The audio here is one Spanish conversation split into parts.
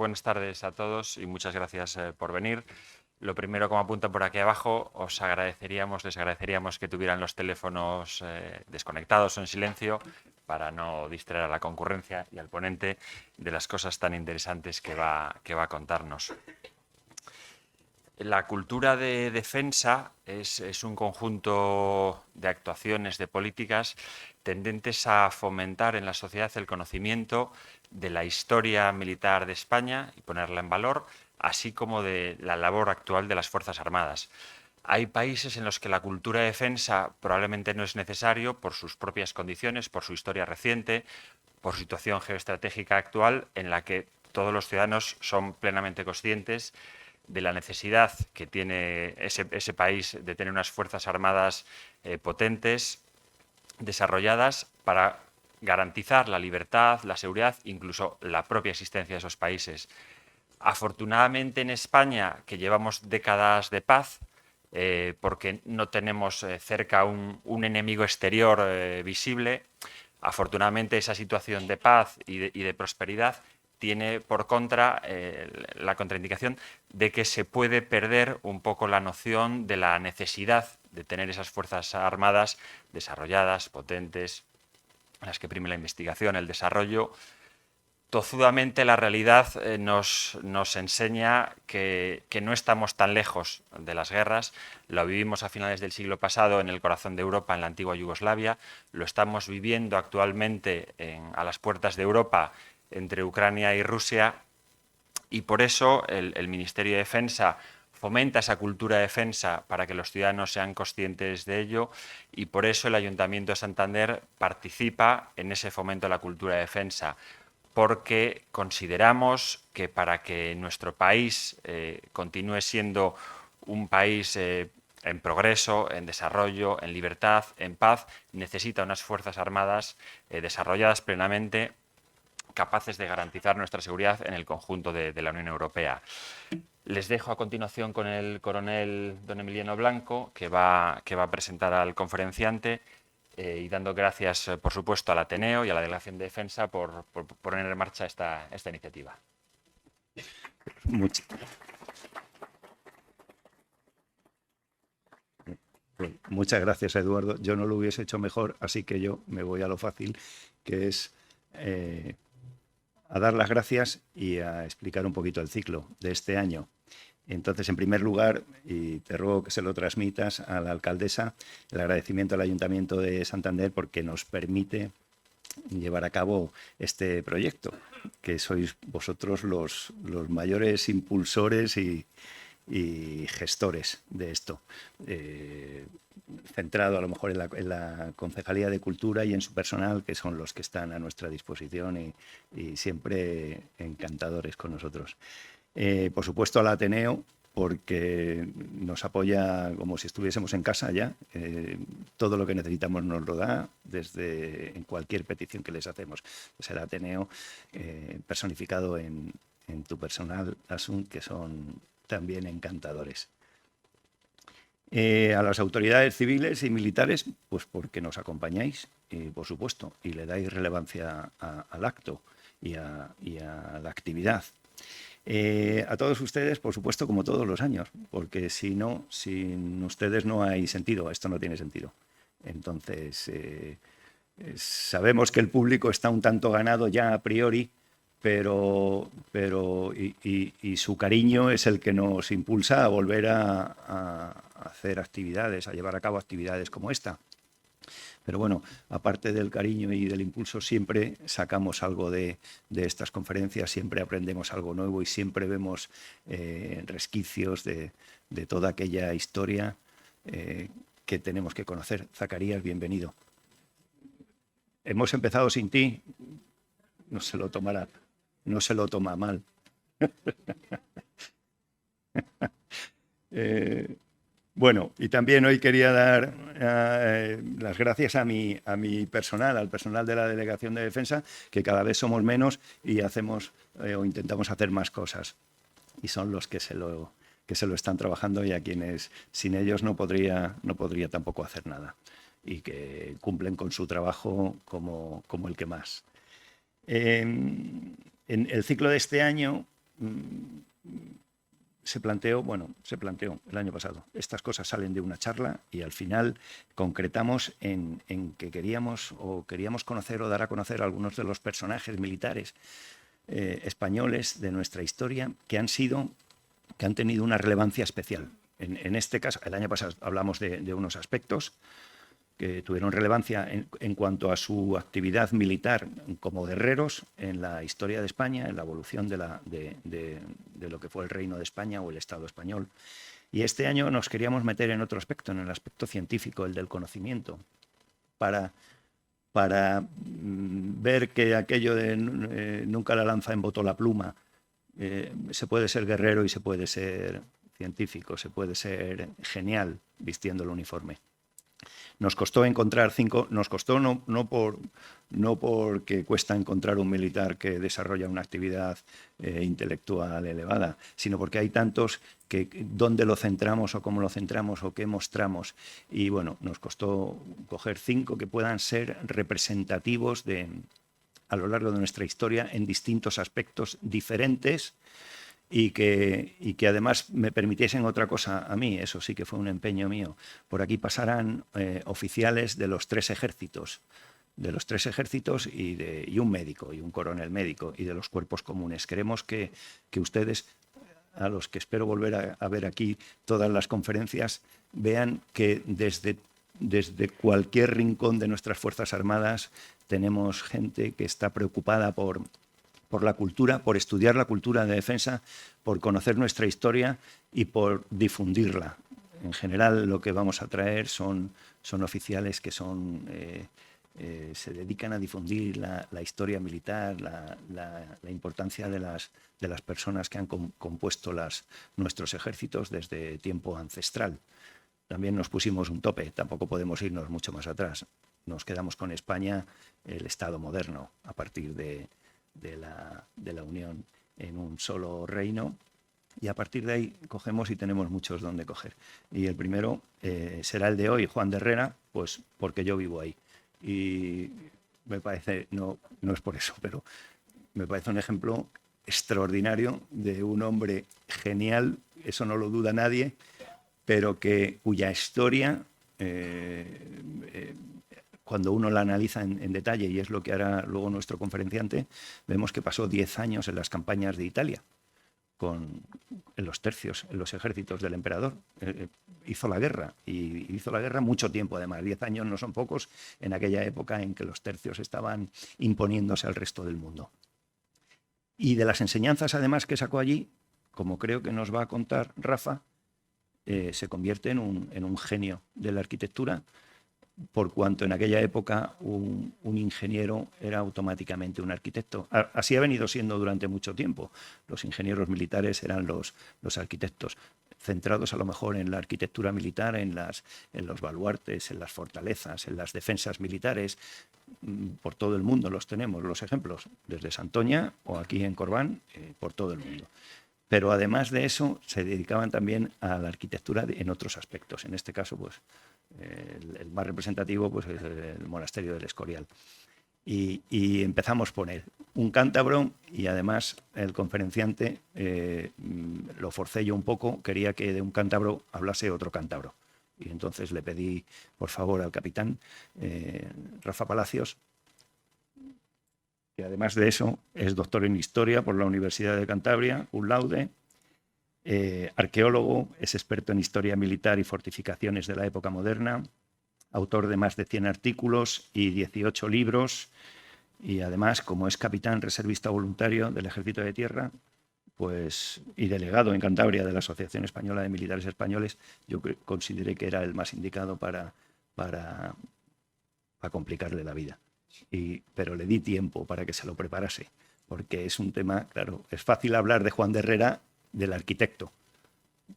buenas tardes a todos y muchas gracias por venir. Lo primero, como apuntan por aquí abajo, les agradeceríamos que tuvieran los teléfonos desconectados o en silencio para no distraer a la concurrencia y al ponente de las cosas tan interesantes que va a contarnos. La cultura de defensa es un conjunto de actuaciones, de políticas tendentes a fomentar en la sociedad el conocimiento de la historia militar de España y ponerla en valor, así como de la labor actual de las Fuerzas Armadas. Hay países en los que la cultura de defensa probablemente no es necesario por sus propias condiciones, por su historia reciente, por su situación geoestratégica actual, en la que todos los ciudadanos son plenamente conscientes de la necesidad que tiene ese país de tener unas fuerzas armadas potentes, desarrolladas para garantizar la libertad, la seguridad, incluso la propia existencia de esos países. Afortunadamente en España, que llevamos décadas de paz, porque no tenemos cerca un enemigo exterior visible, afortunadamente esa situación de paz y de prosperidad tiene por contra la contraindicación de que se puede perder un poco la noción de la necesidad de tener esas fuerzas armadas desarrolladas, potentes, en las que prime la investigación, el desarrollo. Tozudamente la realidad nos enseña que no estamos tan lejos de las guerras. Lo vivimos a finales del siglo pasado en el corazón de Europa, en la antigua Yugoslavia. Lo estamos viviendo actualmente a las puertas de Europa entre Ucrania y Rusia. Y por eso el Ministerio de Defensa fomenta esa cultura de defensa para que los ciudadanos sean conscientes de ello, y por eso el Ayuntamiento de Santander participa en ese fomento de la cultura de defensa, porque consideramos que para que nuestro país continúe siendo un país en progreso, en desarrollo, en libertad, en paz, necesita unas Fuerzas Armadas desarrolladas plenamente, capaces de garantizar nuestra seguridad en el conjunto de la Unión Europea. Les dejo a continuación con el coronel don Emiliano Blanco, que va a presentar al conferenciante, y dando gracias, por supuesto, al Ateneo y a la Delegación de Defensa por poner en marcha esta iniciativa. Muchas gracias, Eduardo. Yo no lo hubiese hecho mejor, así que yo me voy a lo fácil, que es a dar las gracias y a explicar un poquito el ciclo de este año. Entonces, en primer lugar, y te ruego que se lo transmitas a la alcaldesa, el agradecimiento al Ayuntamiento de Santander porque nos permite llevar a cabo este proyecto, que sois vosotros los mayores impulsores y gestores de esto, centrado a lo mejor en la Concejalía de Cultura y en su personal, que son los que están a nuestra disposición y siempre encantadores con nosotros. Por supuesto al Ateneo, porque nos apoya como si estuviésemos en casa ya. Todo lo que necesitamos nos lo da desde en cualquier petición que les hacemos. Pues el Ateneo, personificado en tu personal, Asun, que son también encantadores. A las autoridades civiles y militares, pues porque nos acompañáis, por supuesto, y le dais relevancia al acto y a la actividad. A todos ustedes, por supuesto, como todos los años, porque si no, sin ustedes no hay sentido, esto no tiene sentido. Entonces, sabemos que el público está un tanto ganado ya a priori, pero su cariño es el que nos impulsa a volver a hacer actividades, a llevar a cabo actividades como esta. Pero bueno, aparte del cariño y del impulso, siempre sacamos algo de estas conferencias, siempre aprendemos algo nuevo y siempre vemos resquicios de toda aquella historia que tenemos que conocer. Zacarías, bienvenido. Hemos empezado sin ti, no se lo tomará, no se lo toma mal. Bueno, y también hoy quería dar las gracias a mi personal, al personal de la Delegación de Defensa, que cada vez somos menos y hacemos o intentamos hacer más cosas. Y son los que se lo están trabajando y a quienes sin ellos no podría tampoco hacer nada. Y que cumplen con su trabajo como el que más. En el ciclo de este año se planteó el año pasado. Estas cosas salen de una charla y al final concretamos en que queríamos conocer o dar a conocer a algunos de los personajes militares españoles de nuestra historia que han tenido una relevancia especial. En este caso, el año pasado hablamos de unos aspectos que tuvieron relevancia en cuanto a su actividad militar como guerreros en la historia de España, en la evolución de lo que fue el Reino de España o el Estado español. Y este año nos queríamos meter en otro aspecto, en el aspecto científico, el del conocimiento, para ver que aquello de nunca la lanza embotó la pluma, se puede ser guerrero y se puede ser científico, se puede ser genial vistiendo el uniforme. Nos costó encontrar 5, nos costó no porque cuesta encontrar un militar que desarrolla una actividad intelectual elevada, sino porque hay tantos que dónde lo centramos o cómo lo centramos o qué mostramos. Y bueno, nos costó coger 5 que puedan ser representativos a lo largo de nuestra historia en distintos aspectos diferentes, y que además me permitiesen otra cosa a mí, eso sí que fue un empeño mío. Por aquí pasarán oficiales de los 3 ejércitos, y un médico, y un coronel médico, y de los cuerpos comunes. Queremos que ustedes, a los que espero volver a ver aquí todas las conferencias, vean que desde cualquier rincón de nuestras Fuerzas Armadas tenemos gente que está preocupada por la cultura, por estudiar la cultura de defensa, por conocer nuestra historia y por difundirla. En general, lo que vamos a traer son oficiales que se dedican a difundir la historia militar, la importancia de las personas que han compuesto nuestros ejércitos desde tiempo ancestral. También nos pusimos un tope, tampoco podemos irnos mucho más atrás. Nos quedamos con España, el Estado moderno, a partir de la unión en un solo reino, y a partir de ahí cogemos y tenemos muchos donde coger. Y el primero será el de hoy, Juan de Herrera, pues porque yo vivo ahí. Y me parece, no es por eso, pero me parece un ejemplo extraordinario de un hombre genial, eso no lo duda nadie, pero cuya historia cuando uno la analiza en detalle, y es lo que hará luego nuestro conferenciante, vemos que pasó 10 años en las campañas de Italia, en los tercios, en los ejércitos del emperador. Hizo la guerra, y hizo la guerra mucho tiempo además. 10 años no son pocos en aquella época en que los tercios estaban imponiéndose al resto del mundo. Y de las enseñanzas además que sacó allí, como creo que nos va a contar Rafa, se convierte en un genio de la arquitectura, por cuanto en aquella época un ingeniero era automáticamente un arquitecto. Así ha venido siendo durante mucho tiempo. Los ingenieros militares eran los arquitectos, centrados a lo mejor en la arquitectura militar, en los baluartes, en las fortalezas, en las defensas militares. Por todo el mundo los tenemos, los ejemplos, desde Santoña o aquí en Corbán, por todo el mundo. Pero además de eso, se dedicaban también a la arquitectura en otros aspectos. En este caso, pues, el más representativo pues, es el monasterio del Escorial. Y empezamos por él. Un cántabro, y además el conferenciante, lo forcé yo un poco, quería que de un cántabro hablase otro cántabro. Y entonces le pedí, por favor, al capitán Rafa Palacios, que además de eso es doctor en Historia por la Universidad de Cantabria, cum laude, arqueólogo, es experto en Historia militar y fortificaciones de la época moderna, autor de más de 100 artículos y 18 libros, y además, como es capitán reservista voluntario del Ejército de Tierra, pues, y delegado en Cantabria de la Asociación Española de Militares Españoles, yo consideré que era el más indicado para complicarle la vida. Pero le di tiempo para que se lo preparase, porque es un tema, claro, es fácil hablar de Juan de Herrera, del arquitecto,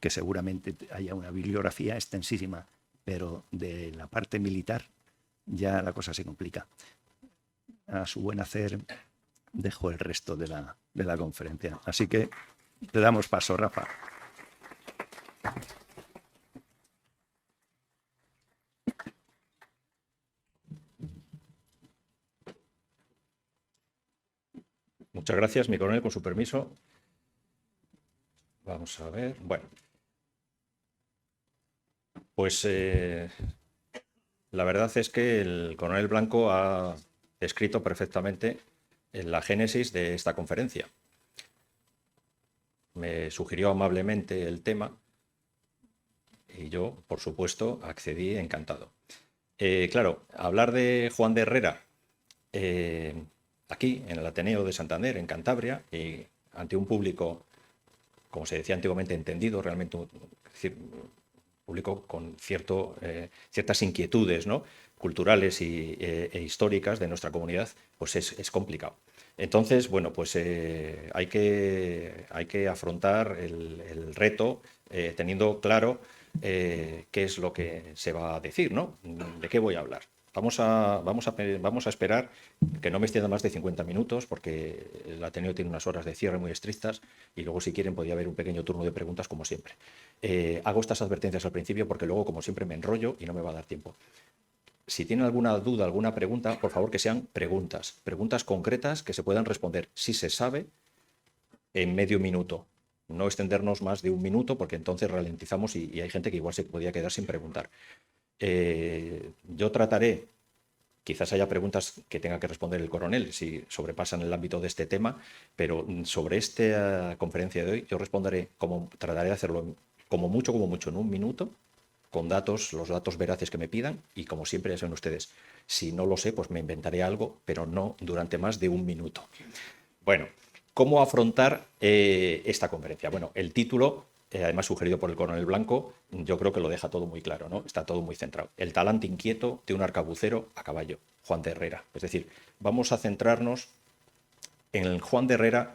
que seguramente haya una bibliografía extensísima, pero de la parte militar ya la cosa se complica. A su buen hacer dejo el resto de la conferencia. Así que te damos paso, Rafa. Muchas gracias, mi coronel, con su permiso. Vamos a ver. Bueno, pues la verdad es que el coronel Blanco ha descrito perfectamente la génesis de esta conferencia. Me sugirió amablemente el tema y yo, por supuesto, accedí encantado. Claro, hablar de Juan de Herrera aquí, en el Ateneo de Santander, en Cantabria, y ante un público, como se decía antiguamente, entendido, realmente público con ciertas inquietudes, ¿no?, culturales e históricas de nuestra comunidad, pues es complicado. Entonces, bueno, pues hay que afrontar el reto teniendo claro qué es lo que se va a decir, ¿no? ¿De qué voy a hablar? Vamos a esperar que no me extienda más de 50 minutos porque el Ateneo tiene unas horas de cierre muy estrictas y luego, si quieren, podría haber un pequeño turno de preguntas, como siempre. Hago estas advertencias al principio porque luego, como siempre, me enrollo y no me va a dar tiempo. Si tienen alguna duda, alguna pregunta, por favor que sean preguntas concretas que se puedan responder, si se sabe, en medio minuto. No extendernos más de un minuto porque entonces ralentizamos y hay gente que igual se podría quedar sin preguntar. Yo trataré, quizás haya preguntas que tenga que responder el coronel si sobrepasan el ámbito de este tema, pero sobre esta conferencia de hoy yo responderé, trataré de hacerlo como mucho en un minuto, con los datos veraces que me pidan, y como siempre ya saben ustedes, si no lo sé, pues me inventaré algo, pero no durante más de un minuto. Bueno, ¿cómo afrontar esta conferencia? Bueno, el título, además sugerido por el coronel Blanco, yo creo que lo deja todo muy claro, ¿no? Está todo muy centrado. El talante inquieto de un arcabucero a caballo, Juan de Herrera. Es decir, vamos a centrarnos en el Juan de Herrera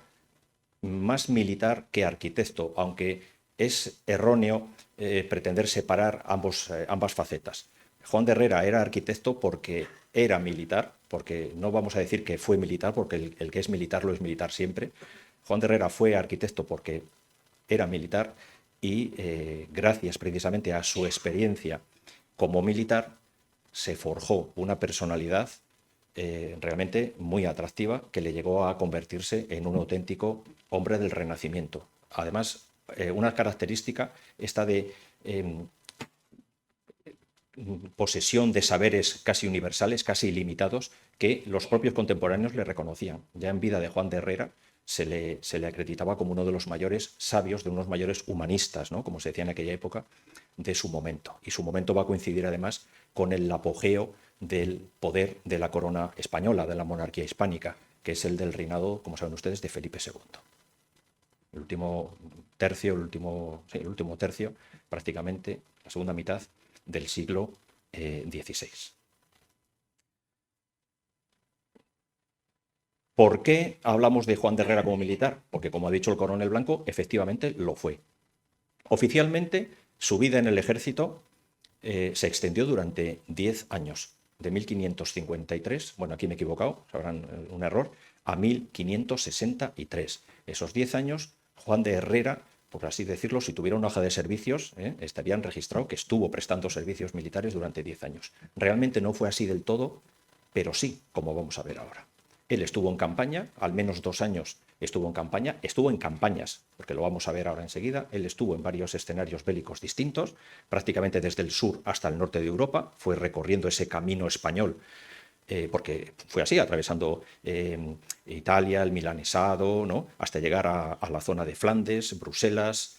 más militar que arquitecto, aunque es erróneo pretender separar ambas facetas. Juan de Herrera era arquitecto porque era militar, porque no vamos a decir que fue militar, porque el que es militar lo es militar siempre. Juan de Herrera fue arquitecto porque era militar y gracias precisamente a su experiencia como militar se forjó una personalidad realmente muy atractiva que le llegó a convertirse en un auténtico hombre del Renacimiento. Además, una característica esta de posesión de saberes casi universales, casi ilimitados, que los propios contemporáneos le reconocían. Ya en vida de Juan de Herrera se le acreditaba como uno de los mayores sabios, de unos mayores humanistas, ¿no?, como se decía en aquella época, de su momento. Y su momento va a coincidir además con el apogeo del poder de la corona española, de la monarquía hispánica, que es el del reinado, como saben ustedes, de Felipe II. El último tercio, prácticamente, la segunda mitad del siglo XVI. ¿Por qué hablamos de Juan de Herrera como militar? Porque, como ha dicho el coronel Blanco, efectivamente lo fue. Oficialmente, su vida en el ejército se extendió durante 10 años, de 1553, bueno, aquí me he equivocado, sabrán un error, a 1563. Esos 10 años, Juan de Herrera, por así decirlo, si tuviera una hoja de servicios, estarían registrado que estuvo prestando servicios militares durante 10 años. Realmente no fue así del todo, pero sí, como vamos a ver ahora. Él estuvo en campaña, al menos 2 años estuvo en campaña, estuvo en campañas, porque lo vamos a ver ahora enseguida. Él estuvo en varios escenarios bélicos distintos, prácticamente desde el sur hasta el norte de Europa, fue recorriendo ese camino español, porque fue así, atravesando Italia, el milanesado, ¿no?, hasta llegar a la zona de Flandes, Bruselas,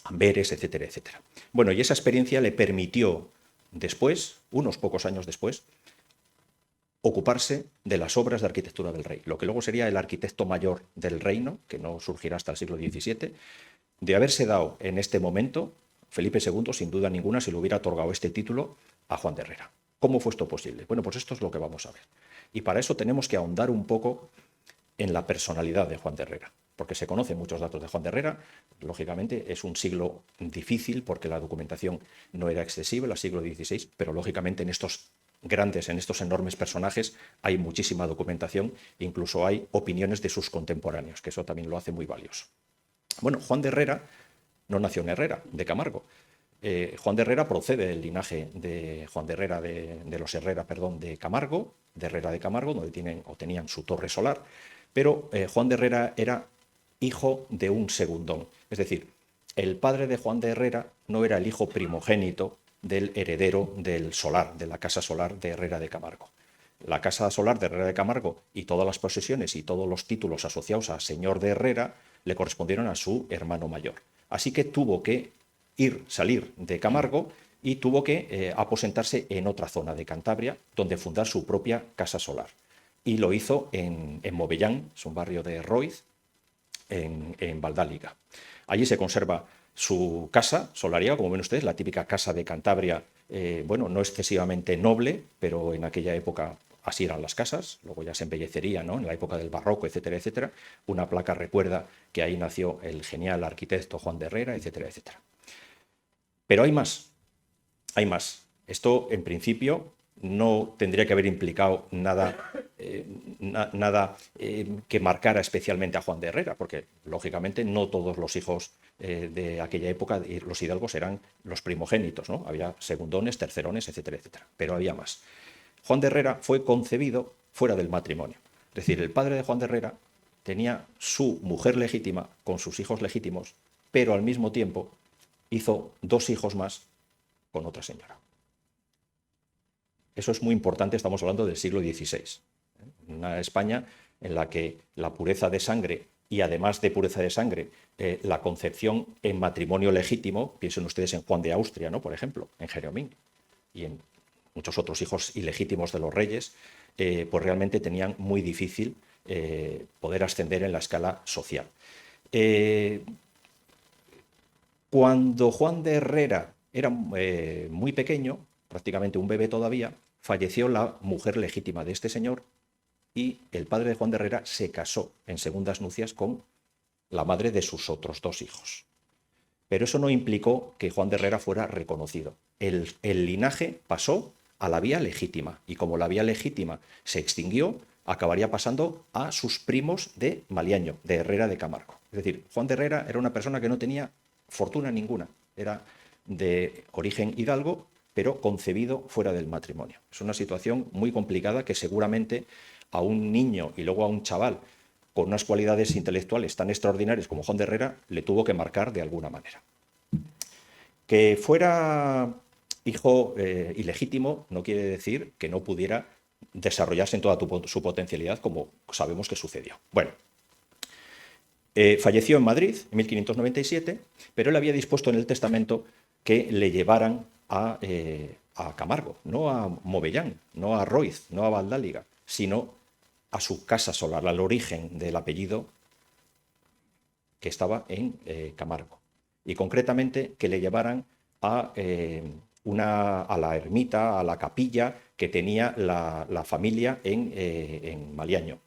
Amberes, etcétera, etcétera. Bueno, y esa experiencia le permitió después, unos pocos años después, ocuparse de las obras de arquitectura del rey, lo que luego sería el arquitecto mayor del reino, que no surgirá hasta el siglo XVII. De haberse dado en este momento, Felipe II, sin duda ninguna, se le hubiera otorgado este título a Juan de Herrera. ¿Cómo fue esto posible? Bueno, pues esto es lo que vamos a ver. Y para eso tenemos que ahondar un poco en la personalidad de Juan de Herrera, porque se conocen muchos datos de Juan de Herrera. Lógicamente es un siglo difícil porque la documentación no era accesible al siglo XVI, pero lógicamente en estos enormes personajes hay muchísima documentación, incluso hay opiniones de sus contemporáneos, que eso también lo hace muy valioso. Bueno, Juan de Herrera no nació en Herrera, de Camargo. Juan de Herrera procede del linaje de Juan de Herrera, de los Herrera, perdón, de Camargo, de Herrera de Camargo, donde tenían su torre solar, pero Juan de Herrera era hijo de un segundón. Es decir, el padre de Juan de Herrera no era el hijo primogénito del heredero del solar, de la casa solar de Herrera de Camargo. La casa solar de Herrera de Camargo y todas las posesiones y todos los títulos asociados a señor de Herrera le correspondieron a su hermano mayor. Así que tuvo que salir de Camargo y tuvo que aposentarse en otra zona de Cantabria, donde fundar su propia casa solar. Y lo hizo en Movellán, es un barrio de Roiz, en Valdáliga. Allí se conserva su casa solariega, como ven ustedes, la típica casa de Cantabria, bueno, no excesivamente noble, pero en aquella época así eran las casas, luego ya se embellecería, ¿no?, en la época del barroco, etcétera, etcétera. Una placa recuerda que ahí nació el genial arquitecto Juan de Herrera, etcétera, etcétera. Pero hay más, hay más. Esto, en principio, no tendría que haber implicado nada, que marcara especialmente a Juan de Herrera, porque, lógicamente, no todos los hijos de aquella época, los hidalgos, eran los primogénitos, ¿no? Había segundones, tercerones, etcétera, etcétera. Pero había más. Juan de Herrera fue concebido fuera del matrimonio. Es decir, el padre de Juan de Herrera tenía su mujer legítima con sus hijos legítimos, pero al mismo tiempo hizo 2 hijos más con otra señora. Eso es muy importante, estamos hablando del siglo XVI. Una España en la que la pureza de sangre y, además de pureza de sangre, la concepción en matrimonio legítimo, piensen ustedes en Juan de Austria, ¿no?, por ejemplo, en Jereomín, y en muchos otros hijos ilegítimos de los reyes, pues realmente tenían muy difícil poder ascender en la escala social. Cuando Juan de Herrera era muy pequeño, prácticamente un bebé todavía, falleció la mujer legítima de este señor y el padre de Juan de Herrera se casó en segundas nupcias con la madre de sus otros 2 hijos. Pero eso no implicó que Juan de Herrera fuera reconocido. El linaje pasó a la vía legítima, y como la vía legítima se extinguió, acabaría pasando a sus primos de Maliaño, de Herrera de Camargo. Es decir, Juan de Herrera era una persona que no tenía fortuna ninguna, era de origen hidalgo, pero concebido fuera del matrimonio. Es una situación muy complicada que seguramente a un niño y luego a un chaval con unas cualidades intelectuales tan extraordinarias como Juan de Herrera le tuvo que marcar de alguna manera. Que fuera hijo ilegítimo no quiere decir que no pudiera desarrollarse en toda su potencialidad, como sabemos que sucedió. Bueno, falleció en Madrid en 1597, pero él había dispuesto en el testamento que le llevaran a Camargo, no a Movellán, no a Roiz, no a Valdáliga, sino a su casa solar, al origen del apellido que estaba en Camargo. Y concretamente que le llevaran a la ermita, a la capilla que tenía la familia en Maliaño.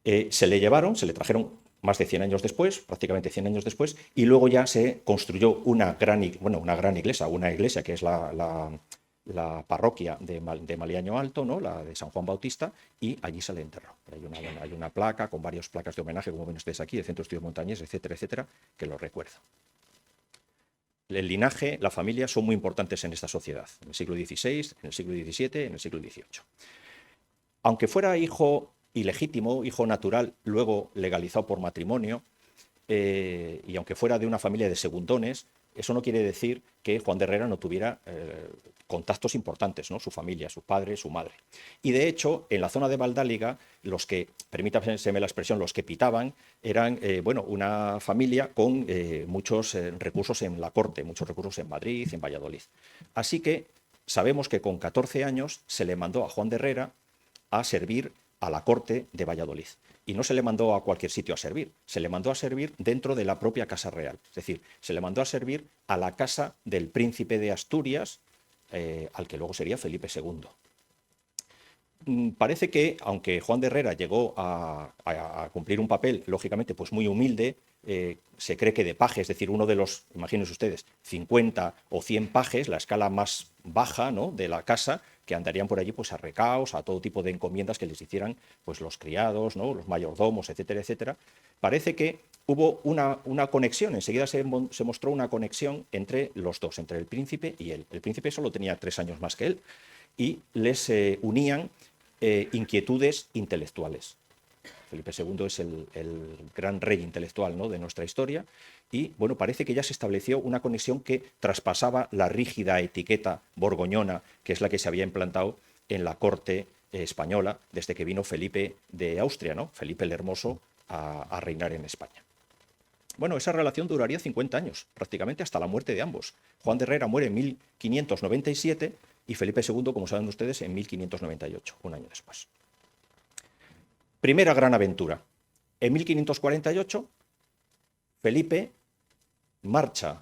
Se le trajeron más de 100 años después, prácticamente 100 años después, y luego ya se construyó una gran iglesia que es la parroquia de Maliaño Alto, ¿no?, la de San Juan Bautista, y allí se le enterró. Hay una placa con varias placas de homenaje, como ven ustedes aquí, de Centro de Estudios Montañeses, etcétera, etcétera, que lo recuerda. El linaje, la familia, son muy importantes en esta sociedad, en el siglo XVI, en el siglo XVII, en el siglo XVIII. Aunque fuera hijo ilegítimo, hijo natural, luego legalizado por matrimonio, y aunque fuera de una familia de segundones, eso no quiere decir que Juan de Herrera no tuviera contactos importantes, ¿no?, su familia, su padre, su madre. Y de hecho, en la zona de Valdáliga, los que, permítanme la expresión, los que pitaban, eran una familia con muchos recursos en la corte, muchos recursos en Madrid, en Valladolid. Así que sabemos que con 14 años se le mandó a Juan de Herrera a servir a la corte de Valladolid. Y no se le mandó a cualquier sitio a servir, se le mandó a servir dentro de la propia Casa Real. Es decir, se le mandó a servir a la casa del príncipe de Asturias, al que luego sería Felipe II. Parece que, aunque Juan de Herrera llegó a cumplir un papel, lógicamente, pues muy humilde, se cree que de paje, es decir, uno de los, imagínense ustedes, 50 o 100 pajes, la escala más baja, ¿no?, de la casa, que andarían por allí pues a recaos, a todo tipo de encomiendas que les hicieran pues los criados, ¿no?, los mayordomos, etcétera, etcétera. Parece que hubo una conexión, enseguida se mostró una conexión entre los dos, entre el príncipe y él. El príncipe solo tenía 3 años más que él y les unían inquietudes intelectuales. Felipe II es el gran rey intelectual, ¿no?, de nuestra historia, y bueno, parece que ya se estableció una conexión que traspasaba la rígida etiqueta borgoñona, que es la que se había implantado en la corte española desde que vino Felipe de Austria, ¿no?, Felipe el Hermoso, a reinar en España. Bueno, esa relación duraría 50 años, prácticamente hasta la muerte de ambos. Juan de Herrera muere en 1597 y Felipe II, como saben ustedes, en 1598, un año después. Primera gran aventura. En 1548, Felipe marcha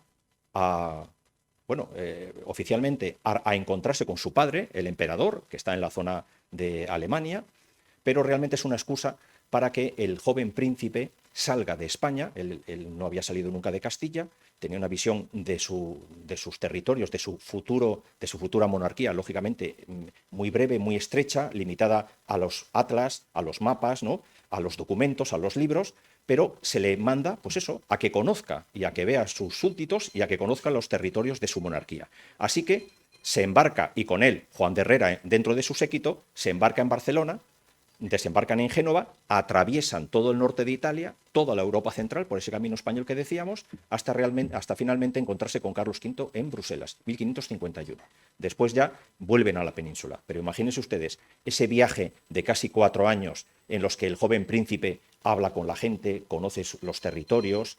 oficialmente a encontrarse con su padre, el emperador, que está en la zona de Alemania, pero realmente es una excusa para que el joven príncipe salga de España. Él no había salido nunca de Castilla, tenía una visión de sus territorios, de su futura monarquía, lógicamente muy breve, muy estrecha, limitada a los atlas, a los mapas, ¿no?, a los documentos, a los libros, pero se le manda, pues eso, a que conozca y a que vea sus súbditos y a que conozca los territorios de su monarquía. Así que se embarca, y con él Juan de Herrera dentro de su séquito, se embarca en Barcelona, desembarcan en Génova, atraviesan todo el norte de Italia, toda la Europa central, por ese camino español que decíamos, hasta finalmente encontrarse con Carlos V en Bruselas, 1551. Después ya vuelven a la península. Pero imagínense ustedes ese viaje de casi 4 años en los que el joven príncipe habla con la gente, conoce los territorios,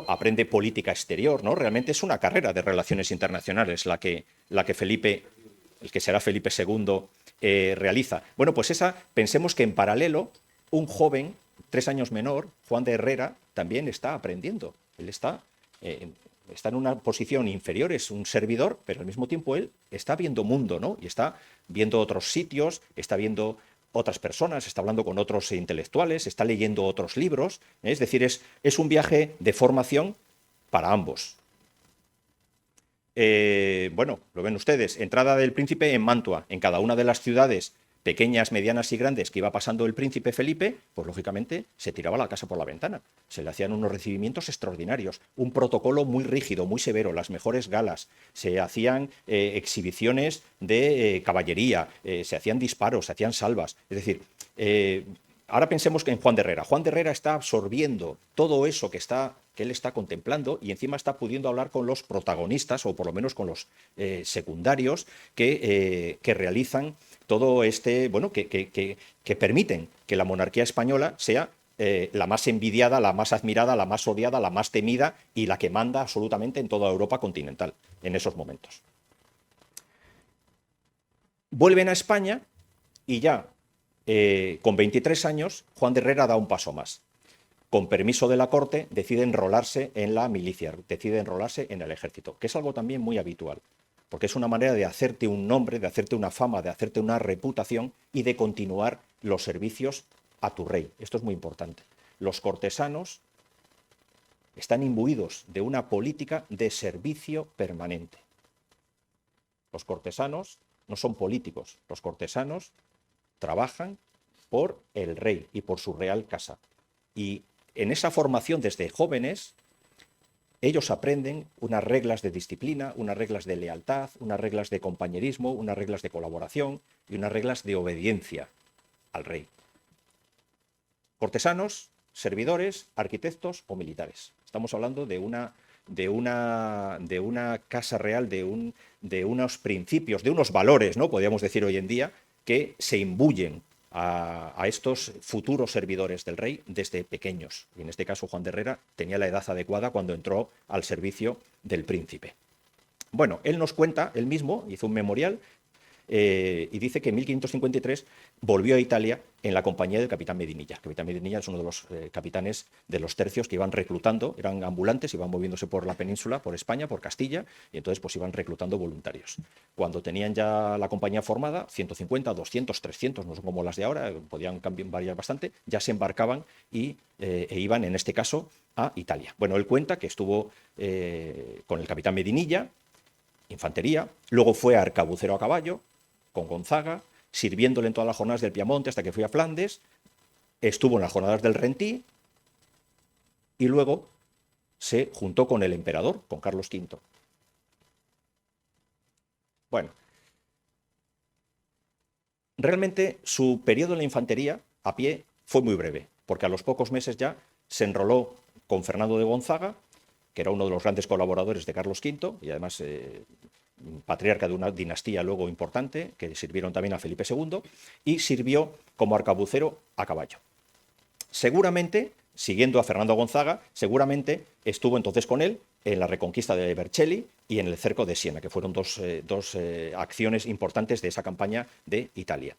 aprende política exterior, ¿no? Realmente es una carrera de relaciones internacionales la que Felipe, el que será Felipe II, realiza. Bueno, pues pensemos que en paralelo, un joven, 3 años menor, Juan de Herrera, también está aprendiendo. Él está en una posición inferior, es un servidor, pero al mismo tiempo él está viendo mundo, ¿no? Y está viendo otros sitios, está viendo otras personas, está hablando con otros intelectuales, está leyendo otros libros. Es decir, es un viaje de formación para ambos. Lo ven ustedes, entrada del príncipe en Mantua. En cada una de las ciudades pequeñas, medianas y grandes que iba pasando el príncipe Felipe, pues lógicamente se tiraba la casa por la ventana. Se le hacían unos recibimientos extraordinarios, un protocolo muy rígido, muy severo, las mejores galas, se hacían exhibiciones de caballería, se hacían disparos, se hacían salvas. Es decir, ahora pensemos que en Juan de Herrera. Juan de Herrera está absorbiendo todo eso que él está contemplando y encima está pudiendo hablar con los protagonistas, o por lo menos con los secundarios que realizan todo que permiten que la monarquía española sea la más envidiada, la más admirada, la más odiada, la más temida y la que manda absolutamente en toda Europa continental en esos momentos. Vuelven a España y ya con 23 años Juan de Herrera da un paso más. Con permiso de la corte, decide enrolarse en la milicia, decide enrolarse en el ejército, que es algo también muy habitual, porque es una manera de hacerte un nombre, de hacerte una fama, de hacerte una reputación y de continuar los servicios a tu rey. Esto es muy importante. Los cortesanos están imbuidos de una política de servicio permanente. Los cortesanos no son políticos, los cortesanos trabajan por el rey y por su real casa. Y en esa formación desde jóvenes, ellos aprenden unas reglas de disciplina, unas reglas de lealtad, unas reglas de compañerismo, unas reglas de colaboración y unas reglas de obediencia al rey. Cortesanos, servidores, arquitectos o militares. Estamos hablando de una casa real, de unos principios, de unos valores, ¿no?, podríamos decir hoy en día, que se imbuyen a estos futuros servidores del rey desde pequeños. Y en este caso Juan de Herrera tenía la edad adecuada cuando entró al servicio del príncipe. Bueno, él nos cuenta, él mismo hizo un memorial y dice que en 1553 volvió a Italia en la compañía del capitán Medinilla. El capitán Medinilla es uno de los capitanes de los tercios que iban reclutando, eran ambulantes, iban moviéndose por la península, por España, por Castilla, y entonces pues iban reclutando voluntarios. Cuando tenían ya la compañía formada, 150, 200, 300, no son como las de ahora, podían variar bastante, ya se embarcaban e iban, en este caso, a Italia. Bueno, él cuenta que estuvo con el capitán Medinilla, infantería, luego fue arcabucero a caballo, con Gonzaga, sirviéndole en todas las jornadas del Piamonte hasta que fue a Flandes, estuvo en las jornadas del Rentí y luego se juntó con el emperador, con Carlos V. Bueno, realmente su periodo en la infantería a pie fue muy breve, porque a los pocos meses ya se enroló con Fernando de Gonzaga, que era uno de los grandes colaboradores de Carlos V y además patriarca de una dinastía luego importante, que sirvieron también a Felipe II, y sirvió como arcabucero a caballo. Seguramente, siguiendo a Fernando Gonzaga, seguramente estuvo entonces con él en la reconquista de Vercelli y en el cerco de Siena, que fueron dos acciones importantes de esa campaña de Italia.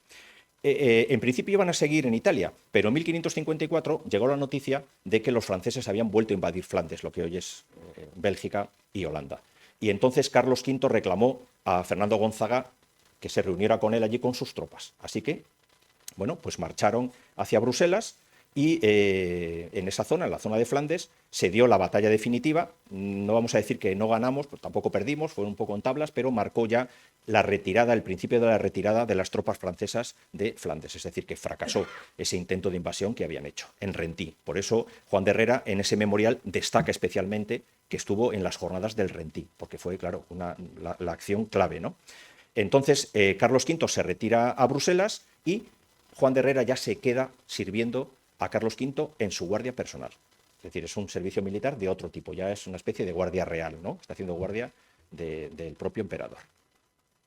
En principio iban a seguir en Italia, pero en 1554 llegó la noticia de que los franceses habían vuelto a invadir Flandes, lo que hoy es Bélgica y Holanda. Y entonces Carlos V reclamó a Fernando Gonzaga que se reuniera con él allí con sus tropas. Así que, bueno, pues marcharon hacia Bruselas y en esa zona, en la zona de Flandes, se dio la batalla definitiva. No vamos a decir que no ganamos, pues tampoco perdimos, fue un poco en tablas, pero marcó ya la retirada, el principio de la retirada de las tropas francesas de Flandes, es decir, que fracasó ese intento de invasión que habían hecho en Renty. Por eso Juan de Herrera en ese memorial destaca especialmente que estuvo en las jornadas del Renty, porque fue, claro, la acción clave, ¿no? Entonces, Carlos V se retira a Bruselas y Juan de Herrera ya se queda sirviendo a Carlos V en su guardia personal. Es decir, es un servicio militar de otro tipo, ya es una especie de guardia real, ¿no? Está haciendo guardia del propio emperador.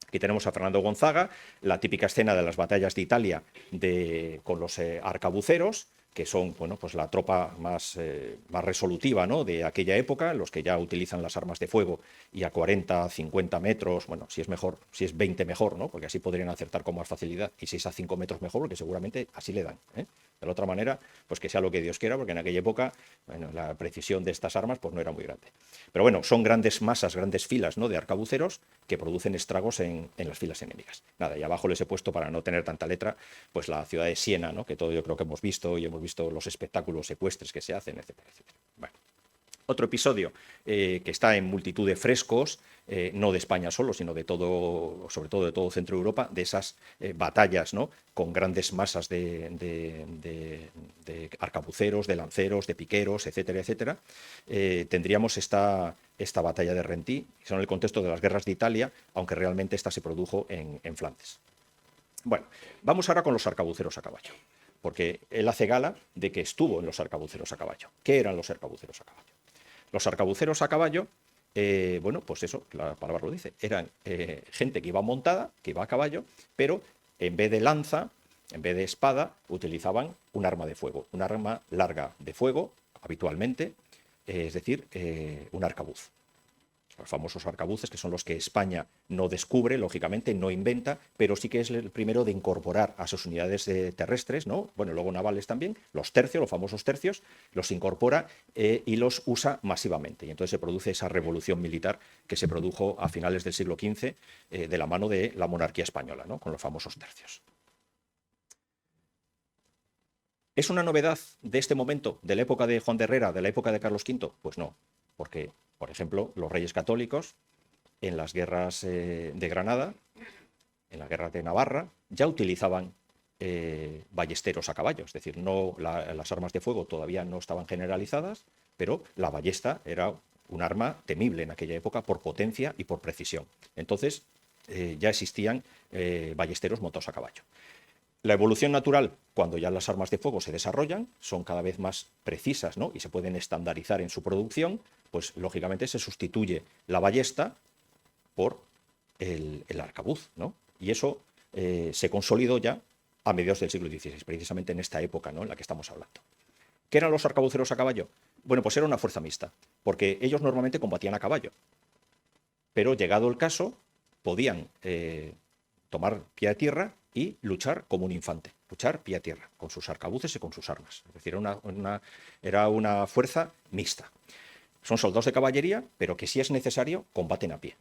Aquí tenemos a Fernando Gonzaga, la típica escena de las batallas de Italia con los arcabuceros, que son, bueno, pues la tropa más resolutiva, ¿no?, de aquella época, los que ya utilizan las armas de fuego y a 40, 50 metros, bueno, si es mejor, si es 20 mejor, ¿no?, porque así podrían acertar con más facilidad, y si es a 5 metros mejor, porque seguramente así le dan, ¿eh? De la otra manera, pues que sea lo que Dios quiera, porque en aquella época, bueno, la precisión de estas armas pues no era muy grande. Pero bueno, son grandes masas, grandes filas, ¿no?, de arcabuceros que producen estragos en las filas enemigas. Nada, y abajo les he puesto, para no tener tanta letra, pues la ciudad de Siena, ¿no?, que todo yo creo que hemos visto, y hemos visto los espectáculos ecuestres que se hacen, etcétera, etcétera. Bueno. Otro episodio que está en multitud de frescos, no de España solo, sino de todo, sobre todo de todo Centro Europa, de esas batallas, ¿no?, con grandes masas de arcabuceros, de lanceros, de piqueros, etcétera, etcétera. Tendríamos esta batalla de Renty, que son en el contexto de las guerras de Italia, aunque realmente esta se produjo en Flandes. Bueno, vamos ahora con los arcabuceros a caballo, porque él hace gala de que estuvo en los arcabuceros a caballo. ¿Qué eran los arcabuceros a caballo? Los arcabuceros a caballo, bueno, pues eso, la palabra lo dice, eran gente que iba montada, que iba a caballo, pero en vez de lanza, en vez de espada, utilizaban un arma de fuego, un arma larga de fuego, habitualmente, es decir, un arcabuz. Los famosos arcabuces, que son los que España no descubre, lógicamente, no inventa, pero sí que es el primero de incorporar a sus unidades terrestres, ¿no?, bueno, luego navales también, los tercios, los famosos tercios, los incorpora y los usa masivamente. Y entonces se produce esa revolución militar que se produjo a finales del siglo XV de la mano de la monarquía española, ¿no?, con los famosos tercios. ¿Es una novedad de este momento, de la época de Juan de Herrera, de la época de Carlos V? Pues no, porque, por ejemplo, los reyes católicos en las guerras de Granada, en la guerra de Navarra, ya utilizaban ballesteros a caballo, es decir, las armas de fuego todavía no estaban generalizadas, pero la ballesta era un arma temible en aquella época por potencia y por precisión. Entonces ya existían ballesteros montados a caballo. La evolución natural, cuando ya las armas de fuego se desarrollan, son cada vez más precisas, ¿no?, y se pueden estandarizar en su producción, pues lógicamente se sustituye la ballesta por el arcabuz, ¿no? Y eso se consolidó ya a mediados del siglo XVI, precisamente en esta época, ¿no?, en la que estamos hablando. ¿Qué eran los arcabuceros a caballo? Bueno, pues era una fuerza mixta, porque ellos normalmente combatían a caballo, pero llegado el caso podían tomar pie a tierra y luchar como un infante, luchar pie a tierra, con sus arcabuces y con sus armas. Es decir, era una fuerza mixta. Son soldados de caballería, pero que si es necesario, combaten a pie.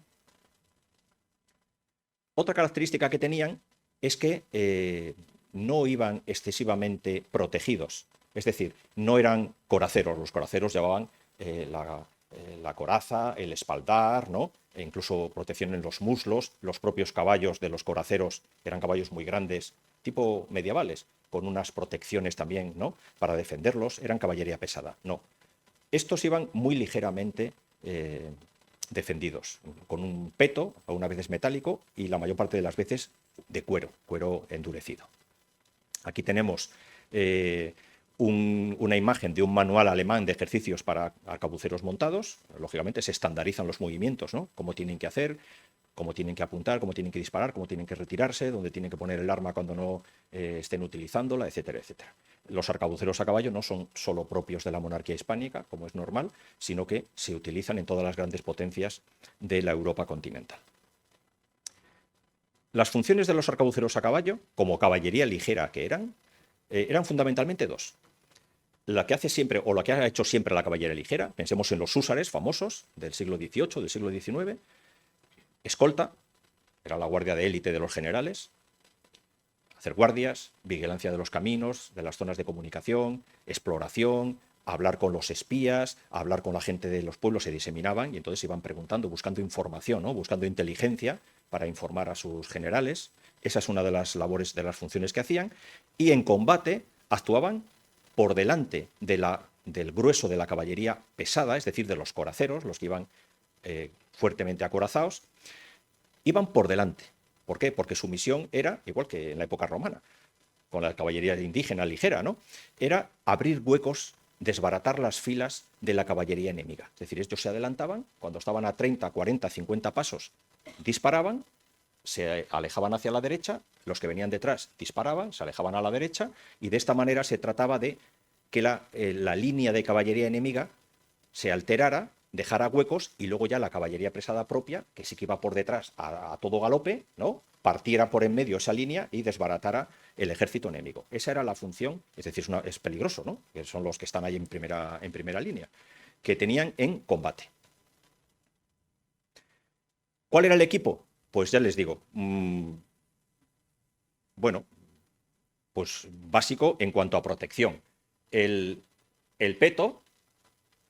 Otra característica que tenían es que no iban excesivamente protegidos. Es decir, no eran coraceros. Los coraceros llevaban la coraza, el espaldar, ¿no?, e incluso protección en los muslos. Los propios caballos de los coraceros eran caballos muy grandes, tipo medievales, con unas protecciones también, ¿no?, para defenderlos. Eran caballería pesada. No. Estos iban muy ligeramente defendidos, con un peto, a veces metálico, y la mayor parte de las veces de cuero endurecido. Aquí tenemos una imagen de un manual alemán de ejercicios para arcabuceros montados. Lógicamente se estandarizan los movimientos, ¿no? Cómo tienen que hacer, cómo tienen que apuntar, cómo tienen que disparar, cómo tienen que retirarse, dónde tienen que poner el arma cuando no estén utilizándola, etcétera, etcétera. Los arcabuceros a caballo no son solo propios de la monarquía hispánica, como es normal, sino que se utilizan en todas las grandes potencias de la Europa continental. Las funciones de los arcabuceros a caballo, como caballería ligera que eran fundamentalmente dos. La que hace siempre, o la que ha hecho siempre la caballería ligera, pensemos en los húsares famosos del siglo XVIII, del siglo XIX, escolta, era la guardia de élite de los generales, hacer guardias, vigilancia de los caminos, de las zonas de comunicación, exploración, hablar con los espías, hablar con la gente de los pueblos, se diseminaban y entonces iban preguntando, buscando información, ¿no? Buscando inteligencia para informar a sus generales. Esa es una de las labores, de las funciones que hacían. Y en combate actuaban por delante del grueso de la caballería pesada, es decir, de los coraceros, los que iban fuertemente acorazados, iban por delante. ¿Por qué? Porque su misión era, igual que en la época romana, con la caballería indígena ligera, ¿no? Era abrir huecos, desbaratar las filas de la caballería enemiga. Es decir, ellos se adelantaban, cuando estaban a 30, 40, 50 pasos, disparaban, se alejaban hacia la derecha, los que venían detrás disparaban, se alejaban a la derecha, y de esta manera se trataba de que la línea de caballería enemiga se alterara, dejara huecos, y luego ya la caballería pesada propia, que sí que iba por detrás a todo galope, ¿no? Partiera por en medio esa línea y desbaratara el ejército enemigo. Esa era la función, es decir, es peligroso, ¿no? Que son los que están ahí en primera línea, que tenían en combate. ¿Cuál era el equipo? Pues ya les digo, bueno, pues básico en cuanto a protección. El peto,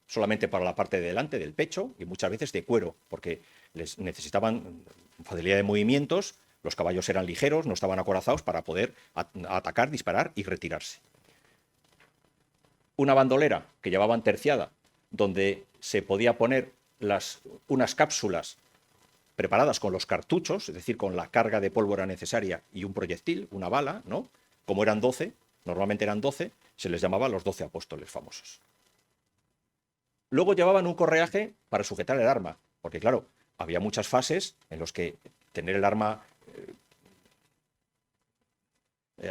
solamente para la parte de delante del pecho, y muchas veces de cuero, porque les necesitaban facilidad de movimientos, los caballos eran ligeros, no estaban acorazados para poder atacar, disparar y retirarse. Una bandolera que llevaban terciada, donde se podía poner unas cápsulas preparadas con los cartuchos, es decir, con la carga de pólvora necesaria y un proyectil, una bala, ¿no? Como eran 12, normalmente eran 12, se les llamaba los 12 apóstoles famosos. Luego llevaban un correaje para sujetar el arma, porque claro, había muchas fases en las que tener el arma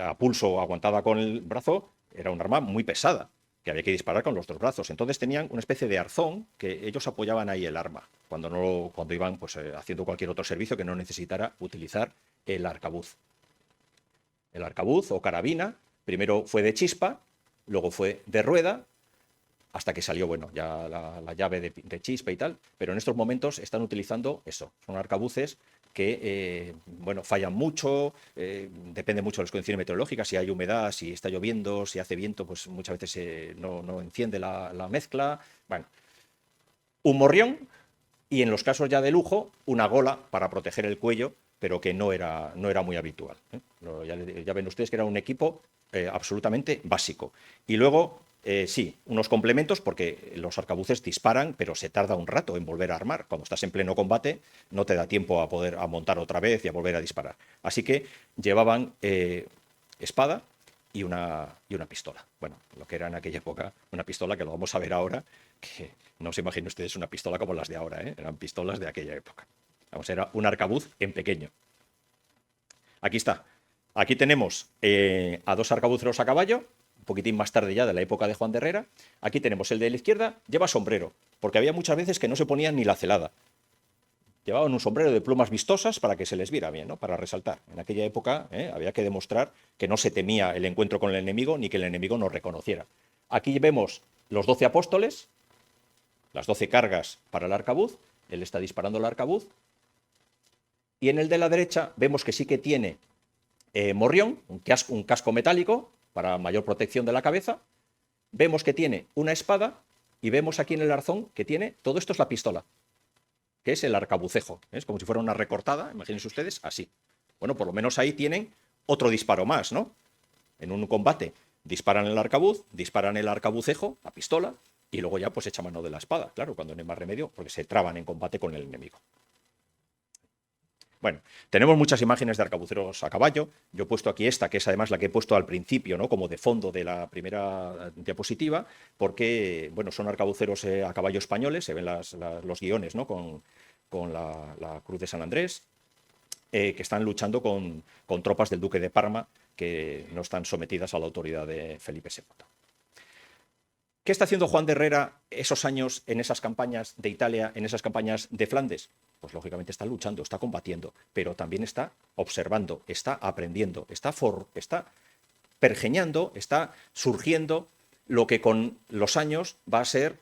a pulso o aguantada con el brazo era un arma muy pesada, que había que disparar con los dos brazos. Entonces tenían una especie de arzón que ellos apoyaban ahí el arma, cuando iban pues, haciendo cualquier otro servicio que no necesitara utilizar el arcabuz. El arcabuz o carabina, primero fue de chispa, luego fue de rueda, hasta que salió, bueno, ya la llave de chispa y tal, pero en estos momentos están utilizando eso, son arcabuces que, bueno, fallan mucho, depende mucho de las condiciones meteorológicas, si hay humedad, si está lloviendo, si hace viento, pues muchas veces no enciende la mezcla, bueno, un morrión y en los casos ya de lujo, una gola para proteger el cuello, pero que no era muy habitual, ¿eh? Ya ven ustedes que era un equipo absolutamente básico. Y luego, sí, unos complementos, porque los arcabuces disparan, pero se tarda un rato en volver a armar. Cuando estás en pleno combate, no te da tiempo a montar otra vez y a volver a disparar. Así que llevaban espada y una pistola. Bueno, lo que era en aquella época una pistola, que lo vamos a ver ahora, que no se imaginen ustedes una pistola como las de ahora, ¿eh? Eran pistolas de aquella época. Vamos, era un arcabuz en pequeño. Aquí está. Aquí tenemos a dos arcabuceros a caballo, un poquitín más tarde ya de la época de Juan de Herrera. Aquí tenemos el de la izquierda, lleva sombrero, porque había muchas veces que no se ponían ni la celada. Llevaban un sombrero de plumas vistosas para que se les viera bien, ¿no? Para resaltar. En aquella época había que demostrar que no se temía el encuentro con el enemigo ni que el enemigo nos reconociera. Aquí vemos los 12 apóstoles, las 12 cargas para el arcabuz. Él está disparando el arcabuz. Y en el de la derecha vemos que sí que tiene morrión, un casco metálico para mayor protección de la cabeza. Vemos que tiene una espada y vemos aquí en el arzón que tiene, todo esto es la pistola, que es el arcabucejo. Es como si fuera una recortada, imagínense ustedes, así. Bueno, por lo menos ahí tienen otro disparo más, ¿no? En un combate disparan el arcabuz, disparan el arcabucejo, la pistola, y luego ya pues echa mano de la espada, claro, cuando no hay más remedio, porque se traban en combate con el enemigo. Bueno, tenemos muchas imágenes de arcabuceros a caballo. Yo he puesto aquí esta, que es además la que he puesto al principio, ¿no?, como de fondo de la primera diapositiva, porque bueno, son arcabuceros a caballo españoles, se ven los guiones, ¿no?, con la Cruz de San Andrés, que están luchando con tropas del duque de Parma que no están sometidas a la autoridad de Felipe II. ¿Qué está haciendo Juan de Herrera esos años en esas campañas de Italia, en esas campañas de Flandes? Pues lógicamente está luchando, está combatiendo, pero también está observando, está aprendiendo, está pergeñando, está surgiendo lo que con los años va a ser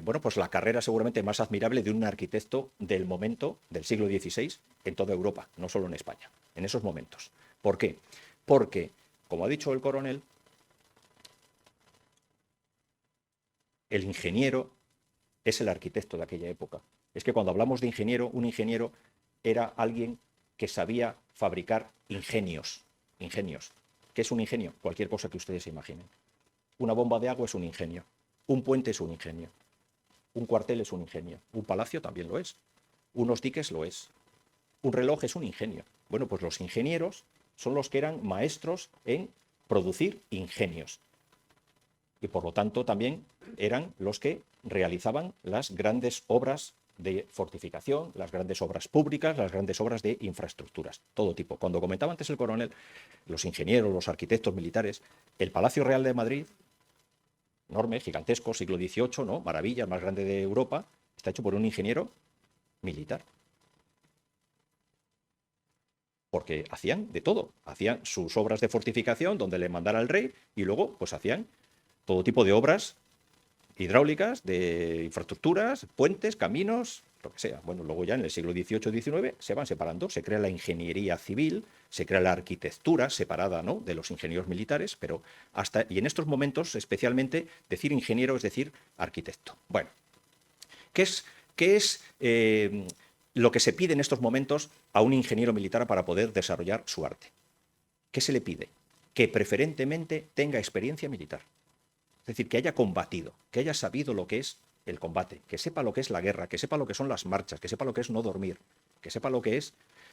bueno, pues la carrera seguramente más admirable de un arquitecto del momento, del siglo XVI, en toda Europa, no solo en España, en esos momentos. ¿Por qué? Porque, como ha dicho el coronel, el ingeniero es el arquitecto de aquella época. Es que cuando hablamos de ingeniero, un ingeniero era alguien que sabía fabricar ingenios. Ingenios. ¿Qué es un ingenio? Cualquier cosa que ustedes se imaginen. Una bomba de agua es un ingenio. Un puente es un ingenio. Un cuartel es un ingenio. Un palacio también lo es. Unos diques lo es. Un reloj es un ingenio. Bueno, pues los ingenieros son los que eran maestros en producir ingenios. Y por lo tanto también eran los que realizaban las grandes obras de fortificación, las grandes obras públicas, las grandes obras de infraestructuras, todo tipo. Cuando comentaba antes el coronel, los ingenieros, los arquitectos militares, el Palacio Real de Madrid, enorme, gigantesco, siglo XVIII, ¿no?, maravilla, el más grande de Europa, está hecho por un ingeniero militar. Porque hacían de todo, hacían sus obras de fortificación donde le mandara el rey y luego pues hacían todo tipo de obras hidráulicas, de infraestructuras, puentes, caminos, lo que sea. Bueno, luego ya en el siglo XVIII-XIX se van separando, se crea la ingeniería civil, se crea la arquitectura separada, ¿no?, de los ingenieros militares, pero y en estos momentos especialmente decir ingeniero es decir arquitecto. Bueno, ¿qué es lo que se pide en estos momentos a un ingeniero militar para poder desarrollar su arte? ¿Qué se le pide? Que preferentemente tenga experiencia militar. Es decir, que haya combatido, que haya sabido lo que es el combate, que sepa lo que es la guerra, que sepa lo que son las marchas, que sepa lo que es no dormir, que sepa lo que es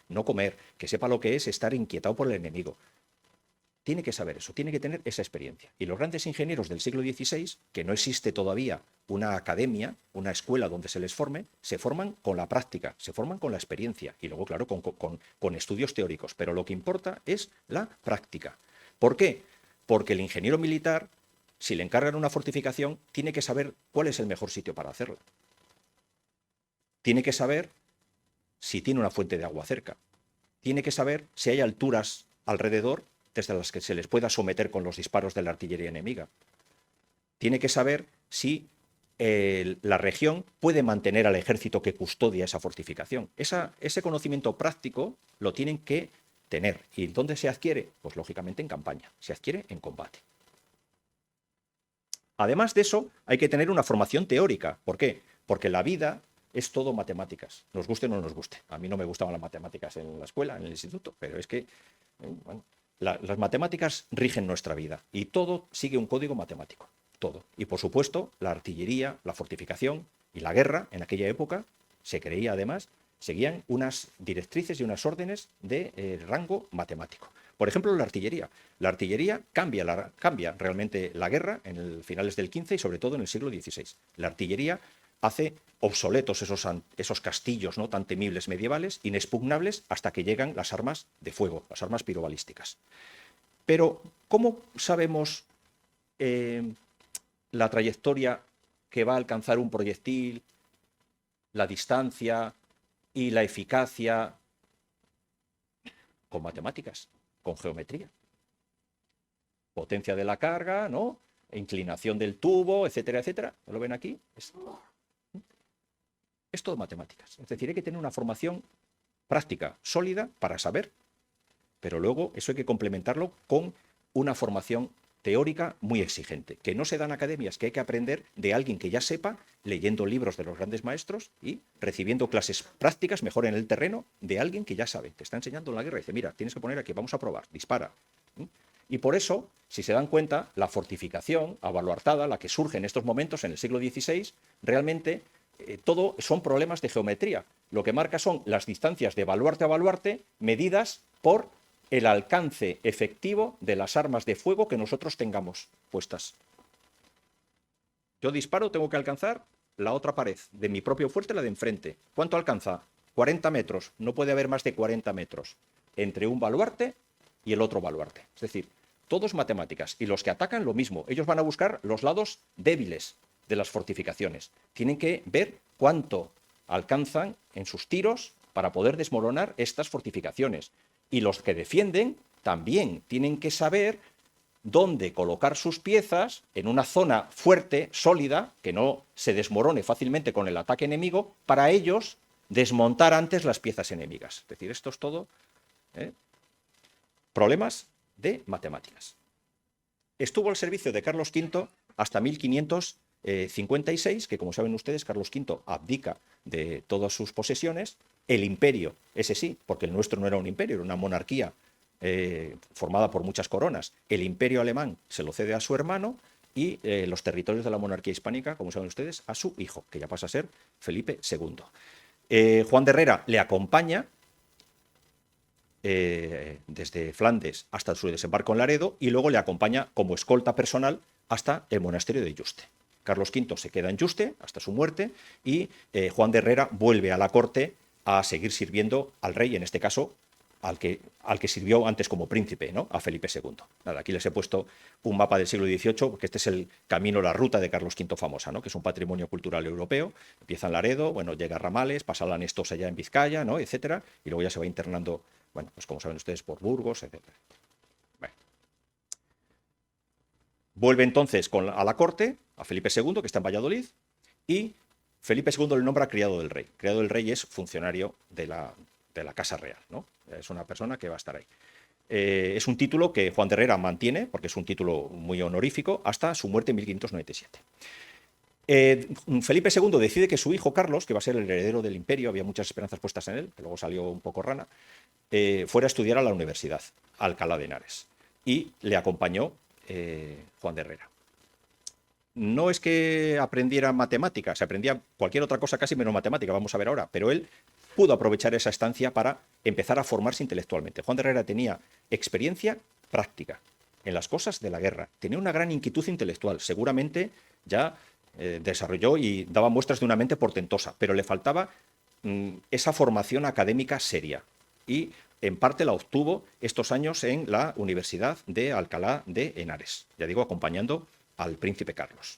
no comer, que sepa lo que es estar inquietado por el enemigo. Tiene que saber eso, tiene que tener esa experiencia. Y los grandes ingenieros del siglo XVI, que no existe todavía una academia, una escuela donde se les forme, se forman con la práctica, se forman con la experiencia y luego, claro, con estudios teóricos. Pero lo que importa es la práctica. ¿Por qué? Porque el ingeniero militar, si le encargan una fortificación, tiene que saber cuál es el mejor sitio para hacerla. Tiene que saber si tiene una fuente de agua cerca. Tiene que saber si hay alturas alrededor desde las que se les pueda someter con los disparos de la artillería enemiga. Tiene que saber si la región puede mantener al ejército que custodia esa fortificación. Ese conocimiento práctico lo tienen que tener. ¿Y dónde se adquiere? Pues lógicamente en campaña. Se adquiere en combate. Además de eso, hay que tener una formación teórica. ¿Por qué? Porque la vida es todo matemáticas, nos guste o no nos guste. A mí no me gustaban las matemáticas en la escuela, en el instituto, pero es que bueno, las matemáticas rigen nuestra vida y todo sigue un código matemático, todo. Y por supuesto, la artillería, la fortificación y la guerra en aquella época, se creía además, seguían unas directrices y unas órdenes de rango matemático. Por ejemplo, la artillería. La artillería cambia realmente la guerra en el finales del XV y sobre todo en el siglo XVI. La artillería hace obsoletos esos castillos, ¿no?, tan temibles medievales, inexpugnables, hasta que llegan las armas de fuego, las armas pirobalísticas. Pero, ¿cómo sabemos la trayectoria que va a alcanzar un proyectil, la distancia y la eficacia? Con matemáticas, con geometría. Potencia de la carga, ¿no?, inclinación del tubo, etcétera, etcétera. ¿No lo ven aquí? Es todo matemáticas. Es decir, hay que tener una formación práctica sólida para saber, pero luego eso hay que complementarlo con una formación teórica muy exigente, que no se da en academias, que hay que aprender de alguien que ya sepa, leyendo libros de los grandes maestros y recibiendo clases prácticas, mejor en el terreno, de alguien que ya sabe, que está enseñando en la guerra y dice, mira, tienes que poner aquí, vamos a probar, dispara. Y por eso, si se dan cuenta, la fortificación abaluartada, la que surge en estos momentos en el siglo XVI, realmente todo son problemas de geometría. Lo que marca son las distancias de baluarte a baluarte medidas por el alcance efectivo de las armas de fuego que nosotros tengamos puestas. Yo disparo, tengo que alcanzar la otra pared de mi propio fuerte, la de enfrente. ¿Cuánto alcanza? 40 metros. No puede haber más de 40 metros entre un baluarte y el otro baluarte. Es decir, todo es matemáticas. Y los que atacan, lo mismo. Ellos van a buscar los lados débiles de las fortificaciones. Tienen que ver cuánto alcanzan en sus tiros para poder desmoronar estas fortificaciones. Y los que defienden también tienen que saber dónde colocar sus piezas en una zona fuerte, sólida, que no se desmorone fácilmente con el ataque enemigo, para ellos desmontar antes las piezas enemigas. Es decir, esto es todo problemas de matemáticas. Estuvo al servicio de Carlos V hasta 1556, que como saben ustedes, Carlos V abdica de todas sus posesiones. El imperio, ese sí, porque el nuestro no era un imperio, era una monarquía formada por muchas coronas. El imperio alemán se lo cede a su hermano y los territorios de la monarquía hispánica, como saben ustedes, a su hijo, que ya pasa a ser Felipe II. Juan de Herrera le acompaña desde Flandes hasta su desembarco en Laredo y luego le acompaña como escolta personal hasta el monasterio de Yuste. Carlos V se queda en Yuste hasta su muerte y Juan de Herrera vuelve a la corte a seguir sirviendo al rey, en este caso al que sirvió antes como príncipe, ¿no? A Felipe II. Nada, aquí les he puesto un mapa del siglo XVIII, porque este es el camino, la ruta de Carlos V famosa, ¿no? Que es un patrimonio cultural europeo. Empieza en Laredo, bueno, llega a Ramales, pasa a la Nestosa ya en Vizcaya, ¿no? Etcétera, y luego ya se va internando, bueno, pues como saben ustedes, por Burgos, etcétera. Bueno. Vuelve entonces a la corte, a Felipe II, que está en Valladolid, y Felipe II le nombra criado del rey. Criado del rey es funcionario de la Casa Real, ¿no? Es una persona que va a estar ahí. Es un título que Juan de Herrera mantiene, porque es un título muy honorífico, hasta su muerte en 1597. Felipe II decide que su hijo Carlos, que va a ser el heredero del imperio, había muchas esperanzas puestas en él, que luego salió un poco rana, fuera a estudiar a la universidad, a Alcalá de Henares. Y le acompañó Juan de Herrera. No es que aprendiera matemáticas, se aprendía cualquier otra cosa casi menos matemática, vamos a ver ahora, pero él pudo aprovechar esa estancia para empezar a formarse intelectualmente. Juan de Herrera tenía experiencia práctica en las cosas de la guerra, tenía una gran inquietud intelectual, seguramente ya desarrolló y daba muestras de una mente portentosa, pero le faltaba esa formación académica seria y en parte la obtuvo estos años en la Universidad de Alcalá de Henares, ya digo, acompañando al príncipe Carlos.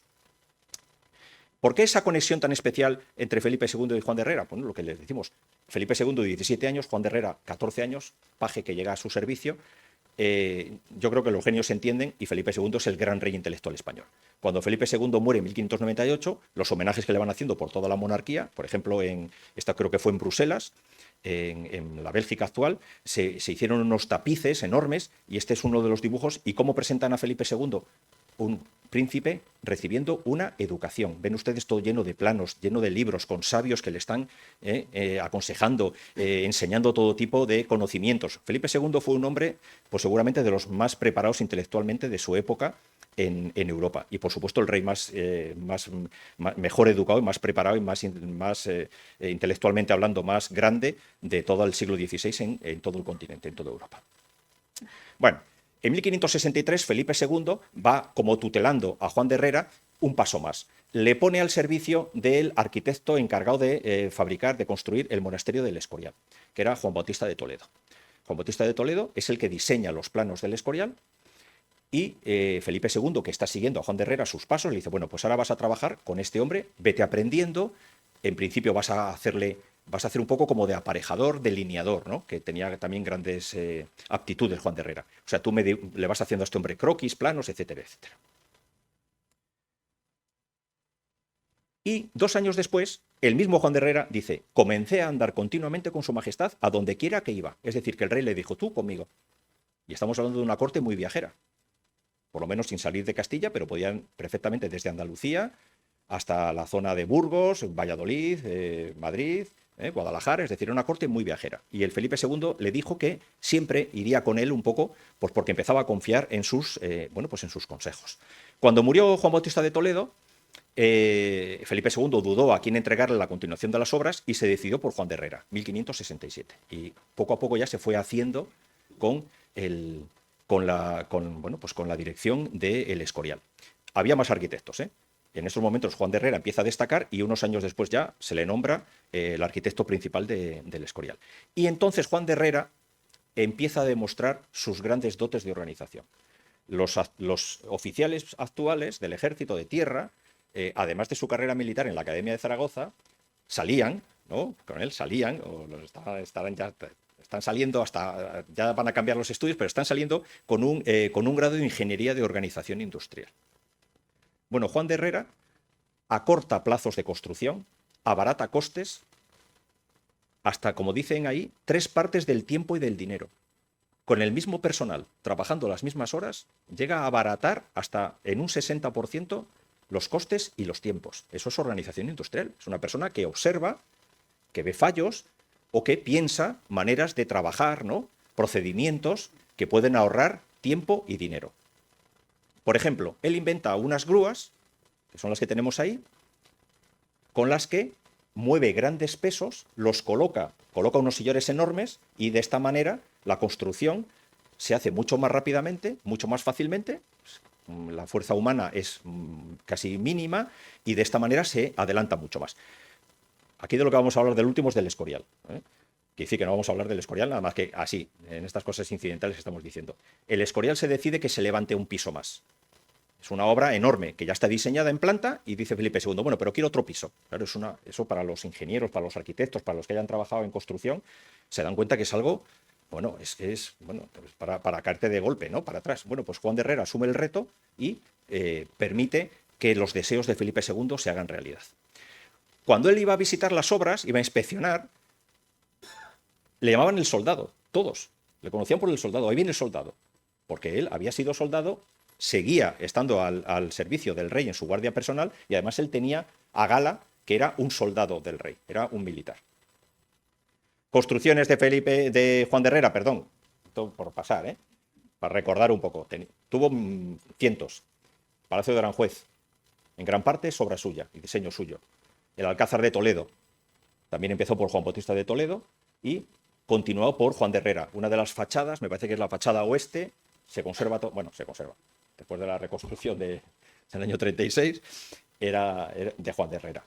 ¿Por qué esa conexión tan especial entre Felipe II y Juan de Herrera? Bueno, lo que les decimos, Felipe II 17 años, Juan de Herrera 14 años, paje que llega a su servicio. Yo creo que los genios se entienden y Felipe II es el gran rey intelectual español. Cuando Felipe II muere en 1598, los homenajes que le van haciendo por toda la monarquía, por ejemplo, esta creo que fue en Bruselas, en la Bélgica actual, se hicieron unos tapices enormes y este es uno de los dibujos. ¿Y cómo presentan a Felipe II? Un príncipe recibiendo una educación. Ven ustedes todo lleno de planos, lleno de libros, con sabios que le están aconsejando, enseñando todo tipo de conocimientos. Felipe II fue un hombre, pues seguramente de los más preparados intelectualmente de su época en Europa. Y por supuesto el rey mejor educado y más preparado y más intelectualmente hablando más grande de todo el siglo XVI en todo el continente, en toda Europa. Bueno, en 1563 Felipe II va como tutelando a Juan de Herrera un paso más. Le pone al servicio del arquitecto encargado de fabricar, de construir el monasterio del Escorial, que era Juan Bautista de Toledo. Juan Bautista de Toledo es el que diseña los planos del Escorial y Felipe II, que está siguiendo a Juan de Herrera sus pasos, le dice, bueno, pues ahora vas a trabajar con este hombre, vete aprendiendo, en principio vas a hacer un poco como de aparejador, delineador, ¿no? Que tenía también grandes aptitudes Juan de Herrera. O sea, tú le vas haciendo a este hombre croquis, planos, etcétera, etcétera. Y 2 años después, el mismo Juan de Herrera dice, comencé a andar continuamente con su majestad a donde quiera que iba. Es decir, que el rey le dijo, tú conmigo. Y estamos hablando de una corte muy viajera. Por lo menos sin salir de Castilla, pero podían perfectamente desde Andalucía hasta la zona de Burgos, Valladolid, Madrid, Guadalajara, es decir, una corte muy viajera. Y el Felipe II le dijo que siempre iría con él un poco, pues porque empezaba a confiar en sus consejos. Cuando murió Juan Bautista de Toledo, Felipe II dudó a quién entregarle la continuación de las obras y se decidió por Juan de Herrera, 1567. Y poco a poco ya se fue haciendo con, con la dirección del Escorial. Había más arquitectos, ¿eh? En estos momentos Juan de Herrera empieza a destacar y unos años después ya se le nombra el arquitecto principal del Escorial. Y entonces Juan de Herrera empieza a demostrar sus grandes dotes de organización. Los oficiales actuales del ejército de tierra, además de su carrera militar en la Academia de Zaragoza, salían, ¿no? Con él salían, o están saliendo hasta, ya van a cambiar los estudios, pero están saliendo con un grado de ingeniería de organización industrial. Bueno, Juan de Herrera acorta plazos de construcción, abarata costes, hasta, como dicen ahí, 3 partes del tiempo y del dinero. Con el mismo personal, trabajando las mismas horas, llega a abaratar hasta en un 60% los costes y los tiempos. Eso es organización industrial. Es una persona que observa, que ve fallos o que piensa maneras de trabajar, ¿no? Procedimientos que pueden ahorrar tiempo y dinero. Por ejemplo, él inventa unas grúas, que son las que tenemos ahí, con las que mueve grandes pesos, los coloca unos sillones enormes y de esta manera la construcción se hace mucho más rápidamente, mucho más fácilmente. La fuerza humana es casi mínima y de esta manera se adelanta mucho más. Aquí de lo que vamos a hablar del último es del Escorial, ¿eh? Quiere decir que no vamos a hablar del Escorial nada más que así, en estas cosas incidentales que estamos diciendo. El Escorial se decide que se levante un piso más. Es una obra enorme que ya está diseñada en planta y dice Felipe II, bueno, pero quiero otro piso. Claro, eso para los ingenieros, para los arquitectos, para los que hayan trabajado en construcción, se dan cuenta que es algo, bueno, es para caerte de golpe, ¿no? Para atrás. Bueno, pues Juan de Herrera asume el reto y permite que los deseos de Felipe II se hagan realidad. Cuando él iba a visitar las obras, iba a inspeccionar, le llamaban el soldado, todos. Le conocían por el soldado. Ahí viene el soldado. Porque él había sido soldado, seguía estando al servicio del rey en su guardia personal y además él tenía a gala que era un soldado del rey, era un militar. Construcciones de Juan de Herrera, perdón, todo por pasar, para recordar un poco. Tuvo cientos. Palacio de Aranjuez, en gran parte es obra suya y diseño suyo. El Alcázar de Toledo, también empezó por Juan Bautista de Toledo y continuó por Juan de Herrera. Una de las fachadas, me parece que es la fachada oeste, se conserva, se conserva. Después de la reconstrucción del año 36, era de Juan de Herrera.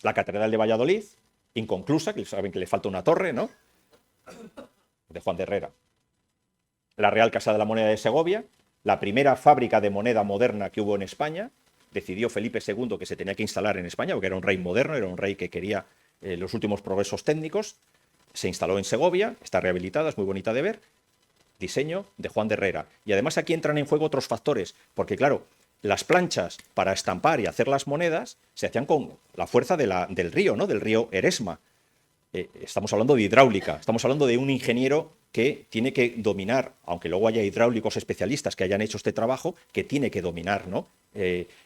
La Catedral de Valladolid, inconclusa, que saben que le falta una torre, ¿no? De Juan de Herrera. La Real Casa de la Moneda de Segovia, la primera fábrica de moneda moderna que hubo en España. Decidió Felipe II que se tenía que instalar en España, porque era un rey moderno, era un rey que quería los últimos progresos técnicos. Se instaló en Segovia, está rehabilitada, es muy bonita de ver. Diseño de Juan de Herrera. Y además aquí entran en juego otros factores, porque claro, las planchas para estampar y hacer las monedas se hacían con la fuerza del río, ¿no? Del río Eresma. Estamos hablando de hidráulica, estamos hablando de un ingeniero que tiene que dominar, aunque luego haya hidráulicos especialistas que hayan hecho este trabajo, que tiene que dominar, ¿no?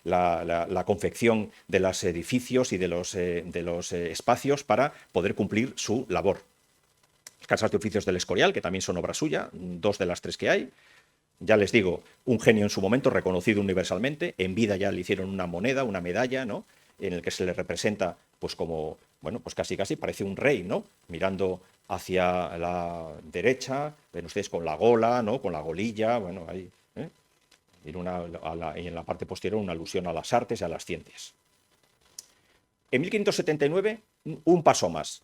La confección de los edificios y de los espacios para poder cumplir su labor. Casas de Oficios del Escorial, que también son obra suya, 2 de las 3 que hay. Ya les digo, un genio en su momento, reconocido universalmente. En vida ya le hicieron una moneda, una medalla, ¿no? En el que se le representa, pues como, bueno, pues casi parece un rey, ¿no? Mirando hacia la derecha, ven ustedes con la gola, ¿no? Con la golilla, bueno, ahí, ¿eh? Y en la parte posterior una alusión a las artes y a las ciencias. En 1579, un paso más.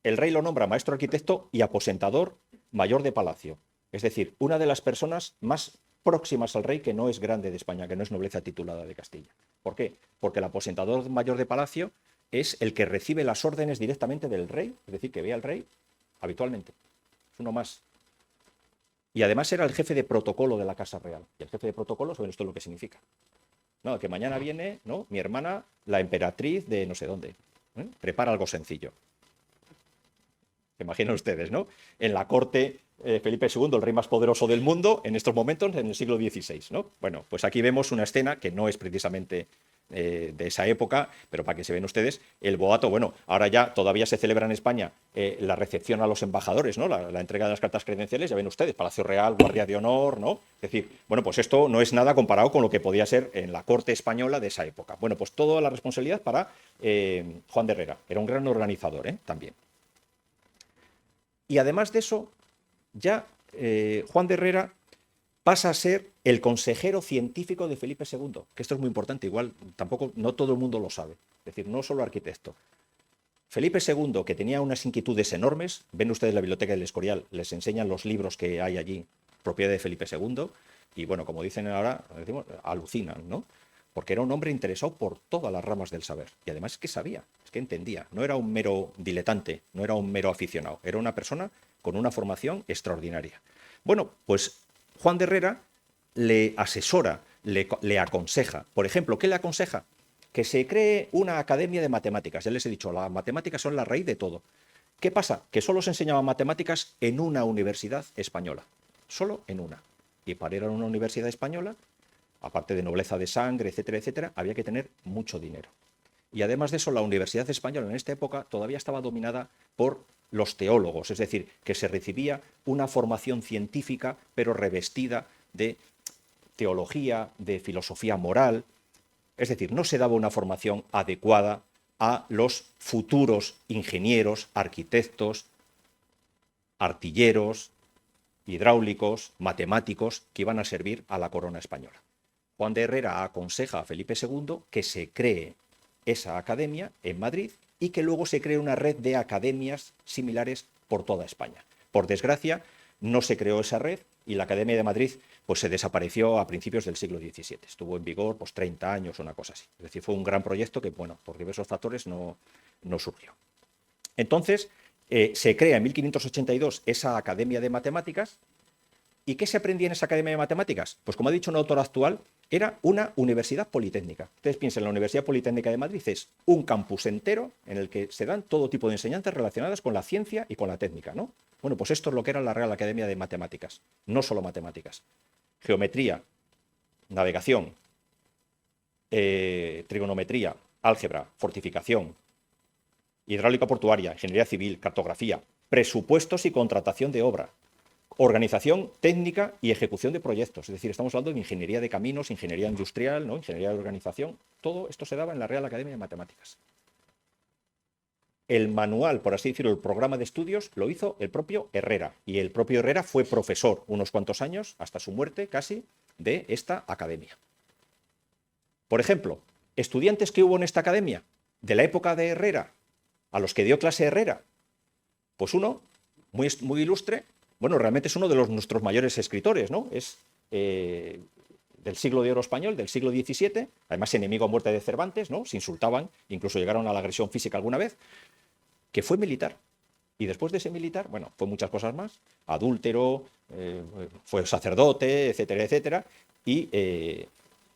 El rey lo nombra maestro arquitecto y aposentador mayor de palacio. Es decir, una de las personas más próximas al rey que no es grande de España, que no es nobleza titulada de Castilla. ¿Por qué? Porque el aposentador mayor de palacio es el que recibe las órdenes directamente del rey, es decir, que ve al rey habitualmente. Es uno más. Y además era el jefe de protocolo de la Casa Real. Y el jefe de protocolo, ¿saben ustedes lo que significa? No, que mañana viene, ¿no? Mi hermana, la emperatriz de no sé dónde. Prepara algo sencillo. Imaginen ustedes, ¿no? En la corte Felipe II, el rey más poderoso del mundo, en estos momentos, en el siglo XVI, ¿no? Bueno, pues aquí vemos una escena que no es precisamente de esa época, pero para que se ven ustedes, el boato, bueno, ahora ya todavía se celebra en España la recepción a los embajadores, ¿no? La entrega de las cartas credenciales, ya ven ustedes, Palacio Real, Guardia de Honor, ¿no? Es decir, bueno, pues esto no es nada comparado con lo que podía ser en la corte española de esa época. Bueno, pues toda la responsabilidad para Juan de Herrera, era un gran organizador, también. Y además de eso, ya Juan de Herrera pasa a ser el consejero científico de Felipe II, que esto es muy importante, igual tampoco, no todo el mundo lo sabe, es decir, no solo arquitecto. Felipe II, que tenía unas inquietudes enormes, ven ustedes la biblioteca del Escorial, les enseñan los libros que hay allí, propiedad de Felipe II, y bueno, como dicen ahora, decimos, alucinan, ¿no? Porque era un hombre interesado por todas las ramas del saber, y además es que sabía, es que entendía, no era un mero diletante, no era un mero aficionado, era una persona con una formación extraordinaria. Bueno, pues Juan de Herrera le asesora, le aconseja. Por ejemplo, ¿qué le aconseja? Que se cree una academia de matemáticas. Ya les he dicho, las matemáticas son la raíz de todo. ¿Qué pasa? Que solo se enseñaban matemáticas en una universidad española. Solo en una. Y para ir a una universidad española, aparte de nobleza de sangre, etcétera, etcétera, había que tener mucho dinero. Y además de eso, la universidad española en esta época todavía estaba dominada por los teólogos, es decir, que se recibía una formación científica, pero revestida de teología, de filosofía moral. Es decir, no se daba una formación adecuada a los futuros ingenieros, arquitectos, artilleros, hidráulicos, matemáticos que iban a servir a la corona española. Juan de Herrera aconseja a Felipe II que se cree esa academia en Madrid y que luego se cree una red de academias similares por toda España. Por desgracia, no se creó esa red y la Academia de Madrid pues, se desapareció a principios del siglo XVII. Estuvo en vigor pues, 30 años o una cosa así. Es decir, fue un gran proyecto que, bueno, por diversos factores no surgió. Entonces, se crea en 1582 esa Academia de Matemáticas. ¿Y qué se aprendía en esa Academia de Matemáticas? Pues como ha dicho un autor actual, era una universidad politécnica. Ustedes piensen, la Universidad Politécnica de Madrid es un campus entero en el que se dan todo tipo de enseñanzas relacionadas con la ciencia y con la técnica, ¿no? Bueno, pues esto es lo que era la Real Academia de Matemáticas, no solo matemáticas. Geometría, navegación, trigonometría, álgebra, fortificación, hidráulica portuaria, ingeniería civil, cartografía, presupuestos y contratación de obra, organización técnica y ejecución de proyectos. Es decir, estamos hablando de ingeniería de caminos, ingeniería industrial, ¿no? Ingeniería de organización. Todo esto se daba en la Real Academia de Matemáticas. El manual, por así decirlo, el programa de estudios lo hizo el propio Herrera. Y el propio Herrera fue profesor unos cuantos años, hasta su muerte casi, de esta academia. Por ejemplo, estudiantes que hubo en esta academia de la época de Herrera, a los que dio clase Herrera, pues uno, muy ilustre, bueno, realmente es uno de nuestros mayores escritores, ¿no? Es del siglo de oro español, del siglo XVII, además enemigo a muerte de Cervantes, ¿no? Se insultaban, incluso llegaron a la agresión física alguna vez, que fue militar. Y después de ese militar, bueno, fue muchas cosas más, adúltero, fue sacerdote, etcétera, etcétera, y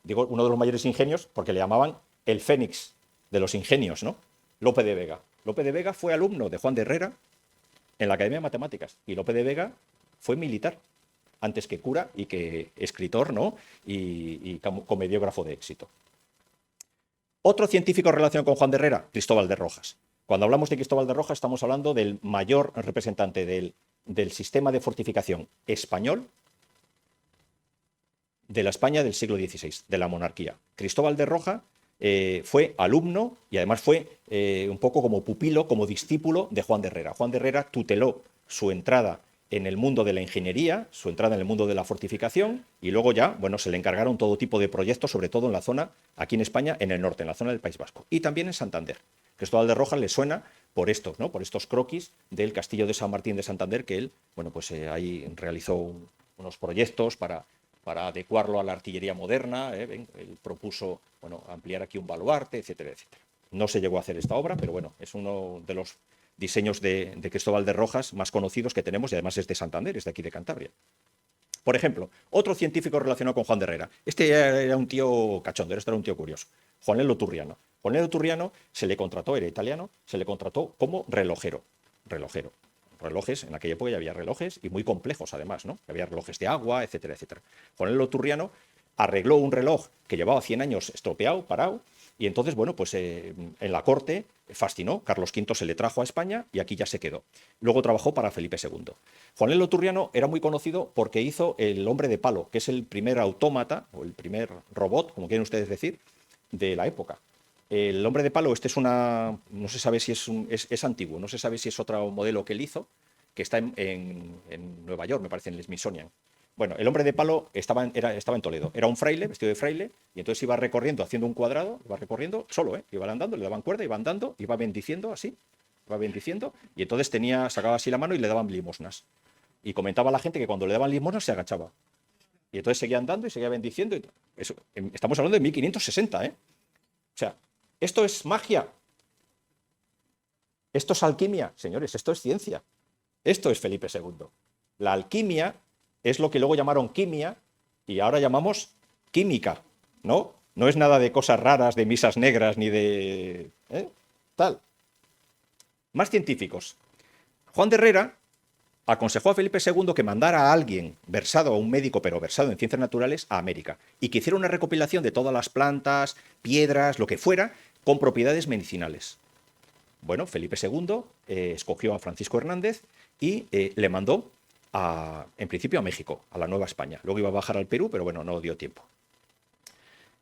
digo, uno de los mayores ingenios, porque le llamaban el Fénix de los ingenios, ¿no? Lope de Vega. Lope de Vega fue alumno de Juan de Herrera en la Academia de Matemáticas, y Lope de Vega fue militar, antes que cura y que escritor, ¿no? y comediógrafo de éxito. Otro científico relacionado con Juan de Herrera, Cristóbal de Rojas. Cuando hablamos de Cristóbal de Rojas estamos hablando del mayor representante del sistema de fortificación español de la España del siglo XVI, de la monarquía. Cristóbal de Rojas fue alumno y además fue un poco como pupilo, como discípulo de Juan de Herrera. Juan de Herrera tuteló su entrada en el mundo de la ingeniería, su entrada en el mundo de la fortificación, y luego ya, bueno, se le encargaron todo tipo de proyectos, sobre todo en la zona, aquí en España, en el norte, en la zona del País Vasco, y también en Santander. Cristóbal de Rojas le suena por estos, ¿no? Por estos croquis del castillo de San Martín de Santander, que él, bueno, pues ahí realizó unos proyectos para adecuarlo a la artillería moderna. Él propuso, bueno, ampliar aquí un baluarte, etcétera, etcétera. No se llegó a hacer esta obra, pero bueno, es uno de los diseños de Cristóbal de Rojas más conocidos que tenemos, y además es de Santander, es de aquí de Cantabria. Por ejemplo, otro científico relacionado con Juan de Herrera. Este era un tío cachondo, este era un tío curioso. Juanelo Turriano. Juanelo Turriano se le contrató, era italiano, se le contrató como relojero. Relojes, en aquella época ya había relojes, y muy complejos además, ¿no? Había relojes de agua, etcétera, etcétera. Juanelo Turriano arregló un reloj que llevaba 100 años estropeado, parado, Y entonces, bueno, pues en la corte fascinó. Carlos V se le trajo a España y aquí ya se quedó. Luego trabajó para Felipe II. Juan Lelo Turriano era muy conocido porque hizo El hombre de palo, que es el primer autómata, o el primer robot, como quieren ustedes decir, de la época. El hombre de palo, este es una... No se sabe si es antiguo, no se sabe si es otro modelo que él hizo, que está en Nueva York, me parece, en el Smithsonian. Bueno, el hombre de palo estaba en Toledo. Era un fraile, vestido de fraile, y entonces iba recorriendo, haciendo un cuadrado, iba recorriendo solo, iba andando, le daban cuerda, iba andando, iba bendiciendo así, iba bendiciendo, y entonces sacaba así la mano y le daban limosnas. Y comentaba a la gente que cuando le daban limosnas se agachaba. Y entonces seguía andando y seguía bendiciendo. Estamos hablando de 1560, ¿eh? O sea, ¿esto es magia? ¿Esto es alquimia? Señores, esto es ciencia. Esto es Felipe II. La alquimia es lo que luego llamaron quimia y ahora llamamos química, ¿no? No es nada de cosas raras, de misas negras, ni de... tal. Más científicos. Juan de Herrera aconsejó a Felipe II que mandara a alguien versado, a un médico, pero versado en ciencias naturales, a América y que hiciera una recopilación de todas las plantas, piedras, lo que fuera, con propiedades medicinales. Bueno, Felipe II escogió a Francisco Hernández y le mandó, en principio, a México, a la Nueva España. Luego iba a bajar al Perú, pero bueno, no dio tiempo.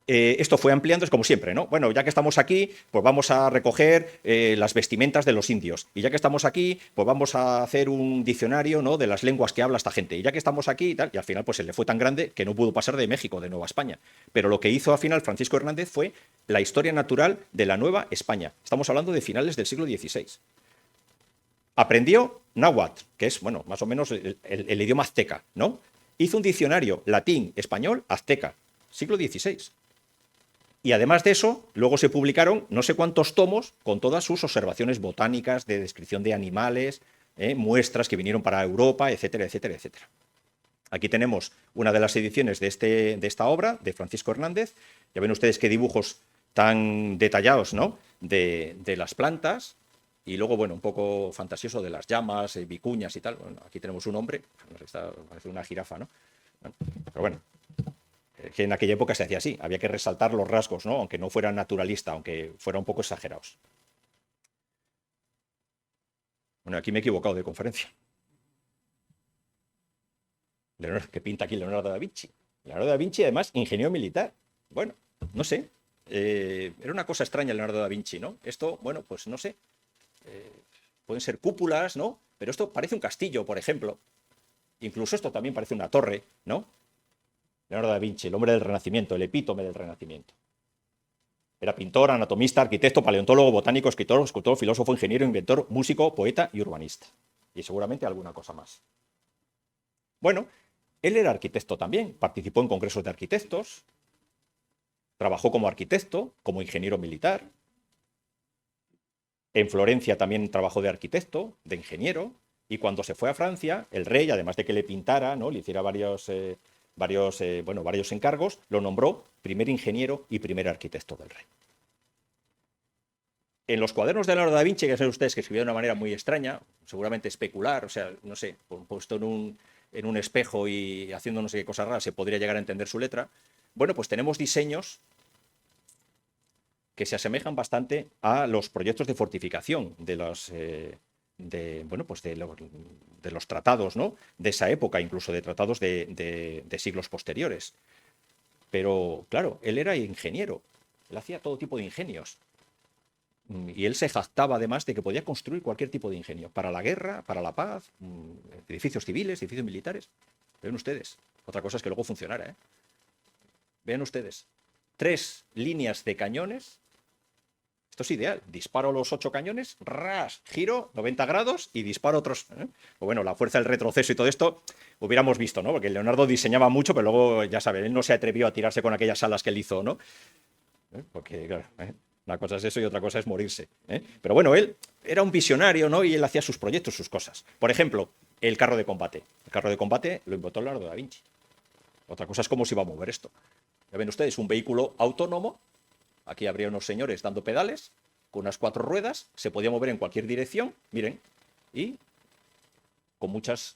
Esto fue ampliando, es como siempre, ¿no? Bueno, ya que estamos aquí, pues vamos a recoger las vestimentas de los indios. Y ya que estamos aquí, pues vamos a hacer un diccionario, ¿no?, de las lenguas que habla esta gente. Y ya que estamos aquí y tal, y al final pues se le fue tan grande que no pudo pasar de México, de Nueva España. Pero lo que hizo al final Francisco Hernández fue la historia natural de la Nueva España. Estamos hablando de finales del siglo XVI. Aprendió náhuatl, que es, bueno, más o menos el idioma azteca, ¿no? Hizo un diccionario latín, español, azteca, siglo XVI. Y además de eso, luego se publicaron no sé cuántos tomos con todas sus observaciones botánicas, de descripción de animales, muestras que vinieron para Europa, etcétera, etcétera, etcétera. Aquí tenemos una de las ediciones de esta obra, de Francisco Hernández. Ya ven ustedes qué dibujos tan detallados, ¿no?, de las plantas. Y luego, bueno, un poco fantasioso de las llamas, vicuñas y tal. Bueno, aquí tenemos un hombre, parece una jirafa, ¿no? Pero bueno, que en aquella época se hacía así, había que resaltar los rasgos, ¿no?, aunque no fuera naturalista, aunque fuera un poco exagerados. Bueno, aquí me he equivocado de conferencia. ¿Qué pinta aquí Leonardo da Vinci? Leonardo da Vinci, además, ingeniero militar. Bueno, no sé. Era una cosa extraña Leonardo da Vinci, ¿no? Esto, bueno, pues no sé. Pueden ser cúpulas, ¿no? Pero esto parece un castillo, por ejemplo. Incluso esto también parece una torre, ¿no? Leonardo da Vinci, el hombre del Renacimiento, el epítome del Renacimiento. Era pintor, anatomista, arquitecto, paleontólogo, botánico, escritor, escultor, filósofo, ingeniero, inventor, músico, poeta y urbanista. Y seguramente alguna cosa más. Bueno, él era arquitecto también, participó en congresos de arquitectos, trabajó como arquitecto, como ingeniero militar. En Florencia también trabajó de arquitecto, de ingeniero, y cuando se fue a Francia, el rey, además de que le pintara, ¿no?, le hiciera varios encargos, lo nombró primer ingeniero y primer arquitecto del rey. En los cuadernos de Leonardo da Vinci, que saben ustedes que escribió de una manera muy extraña, seguramente especular, o sea, no sé, puesto en un espejo y haciendo no sé qué cosas raras, se podría llegar a entender su letra. Bueno, pues tenemos diseños que se asemejan bastante a los proyectos de fortificación de los tratados, ¿no?, de esa época, incluso de tratados de siglos posteriores. Pero, claro, él era ingeniero, él hacía todo tipo de ingenios. Y él se jactaba además de que podía construir cualquier tipo de ingenio, para la guerra, para la paz, edificios civiles, edificios militares. Vean ustedes, otra cosa es que luego funcionara, ¿eh? Vean ustedes, 3 líneas de cañones. Esto es ideal. Disparo los 8 cañones, ras, giro 90 grados y disparo otros. O bueno, la fuerza del retroceso y todo esto hubiéramos visto, ¿no? Porque Leonardo diseñaba mucho, pero luego, ya saben, él no se atrevió a tirarse con aquellas alas que él hizo, ¿no? Porque, claro, una cosa es eso y otra cosa es morirse. Pero bueno, él era un visionario, ¿no? Y él hacía sus proyectos, sus cosas. Por ejemplo, el carro de combate. El carro de combate lo inventó Leonardo da Vinci. Otra cosa es cómo se iba a mover esto. Ya ven ustedes, un vehículo autónomo. Aquí habría unos señores dando pedales con unas 4 ruedas, se podía mover en cualquier dirección, miren, y con muchas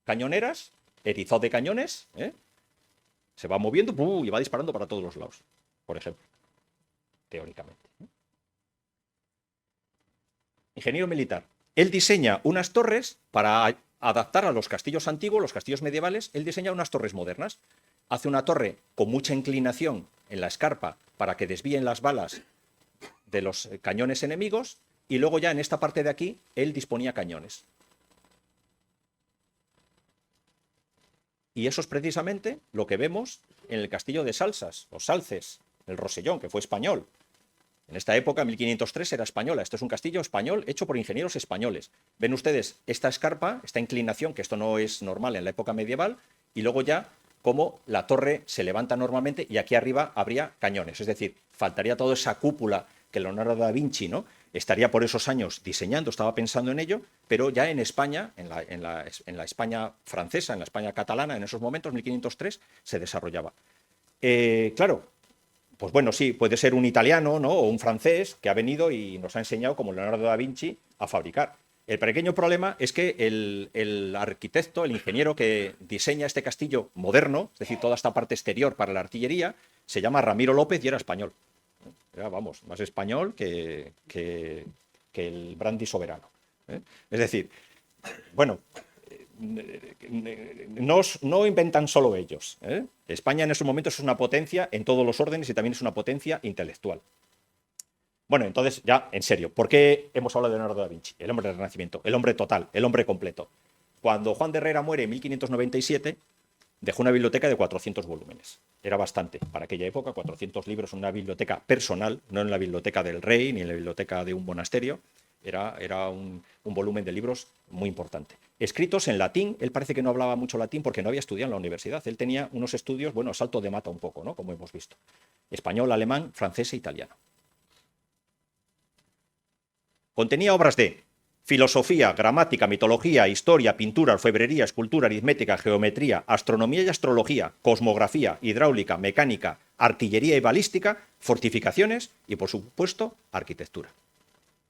cañoneras, erizado de cañones, se va moviendo y va disparando para todos los lados, por ejemplo. teóricamente. Ingeniero militar. Él diseña unas torres para adaptar a los castillos antiguos, los castillos medievales. Él diseña unas torres modernas. Hace una torre con mucha inclinación en la escarpa para que desvíen las balas de los cañones enemigos, y luego ya en esta parte de aquí él disponía cañones. Y eso es precisamente lo que vemos en el castillo de Salsas, o Salces, el Rosellón, que fue español. En esta época, 1503, era española. Esto es un castillo español hecho por ingenieros españoles. Ven ustedes esta escarpa, esta inclinación, que esto no es normal en la época medieval, y luego ya cómo la torre se levanta normalmente y aquí arriba habría cañones. Es decir, faltaría toda esa cúpula que Leonardo da Vinci, ¿no?, estaría por esos años diseñando, estaba pensando en ello, pero ya en España, en la España francesa, en la España catalana, en esos momentos, 1503, se desarrollaba. Claro, pues bueno, sí, puede ser un italiano, ¿no?, o un francés que ha venido y nos ha enseñado, como Leonardo da Vinci, a fabricar. El pequeño problema es que el arquitecto, el ingeniero que diseña este castillo moderno, es decir, toda esta parte exterior para la artillería, se llama Ramiro López y era español. Era, vamos, más español que el brandy soberano. Es decir, bueno, no inventan solo ellos. España en esos momentos es una potencia en todos los órdenes y también es una potencia intelectual. Bueno, entonces, ya, en serio, ¿por qué hemos hablado de Leonardo da Vinci? El hombre del Renacimiento, el hombre total, el hombre completo. Cuando Juan de Herrera muere en 1597, dejó una biblioteca de 400 volúmenes. Era bastante para aquella época, 400 libros en una biblioteca personal, no en la biblioteca del rey ni en la biblioteca de un monasterio. Era un volumen de libros muy importante. Escritos en latín. Él parece que no hablaba mucho latín porque no había estudiado en la universidad. Él tenía unos estudios, bueno, a salto de mata un poco, ¿no?, como hemos visto. Español, alemán, francés e italiano. Contenía obras de filosofía, gramática, mitología, historia, pintura, orfebrería, escultura, aritmética, geometría, astronomía y astrología, cosmografía, hidráulica, mecánica, artillería y balística, fortificaciones y, por supuesto, arquitectura.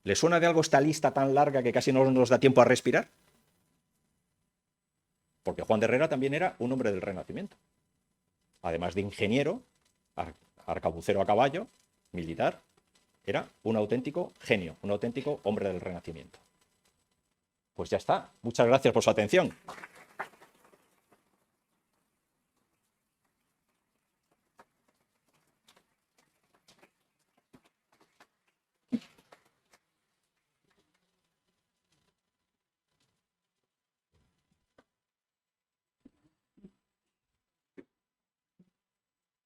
¿Le suena de algo esta lista tan larga que casi no nos da tiempo a respirar? Porque Juan de Herrera también era un hombre del Renacimiento. Además de ingeniero, arcabucero a caballo, militar, era un auténtico genio, un auténtico hombre del Renacimiento. Pues ya está. Muchas gracias por su atención.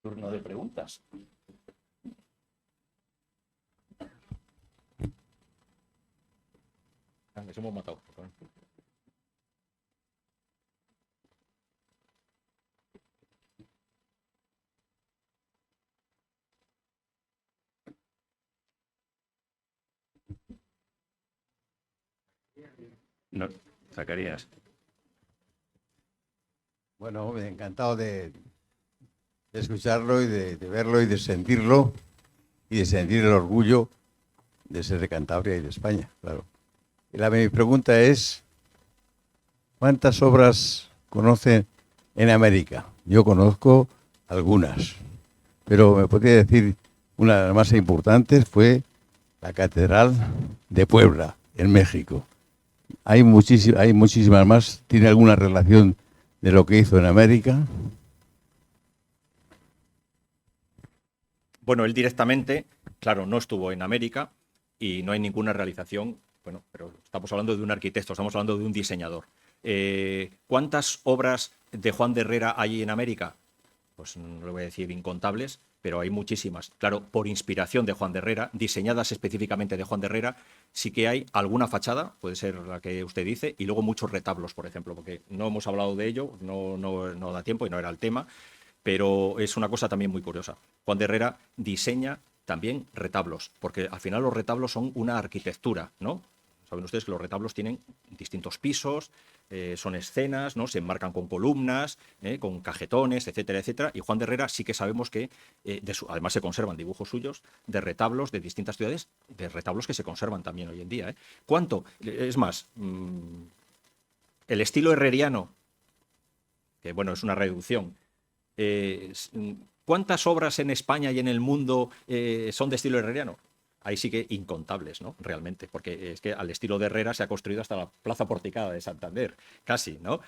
Turno de preguntas. Les hemos matado. No, Zacarías. Bueno, encantado de escucharlo y de verlo y de sentirlo y de sentir el orgullo de ser de Cantabria y de España, claro. Mi pregunta es, ¿cuántas obras conocen en América? Yo conozco algunas, pero me podría decir, una de las más importantes fue la Catedral de Puebla, en México. Hay muchísimas más. ¿Tiene alguna relación de lo que hizo en América? Bueno, él directamente, claro, no estuvo en América y no hay ninguna realización. Bueno, pero estamos hablando de un arquitecto, estamos hablando de un diseñador. ¿Cuántas obras de Juan de Herrera hay en América? Pues no le voy a decir incontables, pero hay muchísimas. Claro, por inspiración de Juan de Herrera, diseñadas específicamente de Juan de Herrera, sí que hay alguna fachada, puede ser la que usted dice, y luego muchos retablos, por ejemplo, porque no hemos hablado de ello, no da tiempo y no era el tema, pero es una cosa también muy curiosa. Juan de Herrera diseña también retablos, porque al final los retablos son una arquitectura, ¿no? Saben ustedes que los retablos tienen distintos pisos, son escenas, ¿no?, se enmarcan con columnas, con cajetones, etcétera, etcétera. Y Juan de Herrera sí que sabemos que, además se conservan dibujos suyos de retablos de distintas ciudades, de retablos que se conservan también hoy en día. ¿Cuánto? Es más, el estilo herreriano, que bueno, es una reducción, ¿Cuántas obras en España y en el mundo son de estilo herreriano? Ahí sí que incontables, ¿no? Realmente, porque es que al estilo de Herrera se ha construido hasta la Plaza Porticada de Santander, casi, ¿no?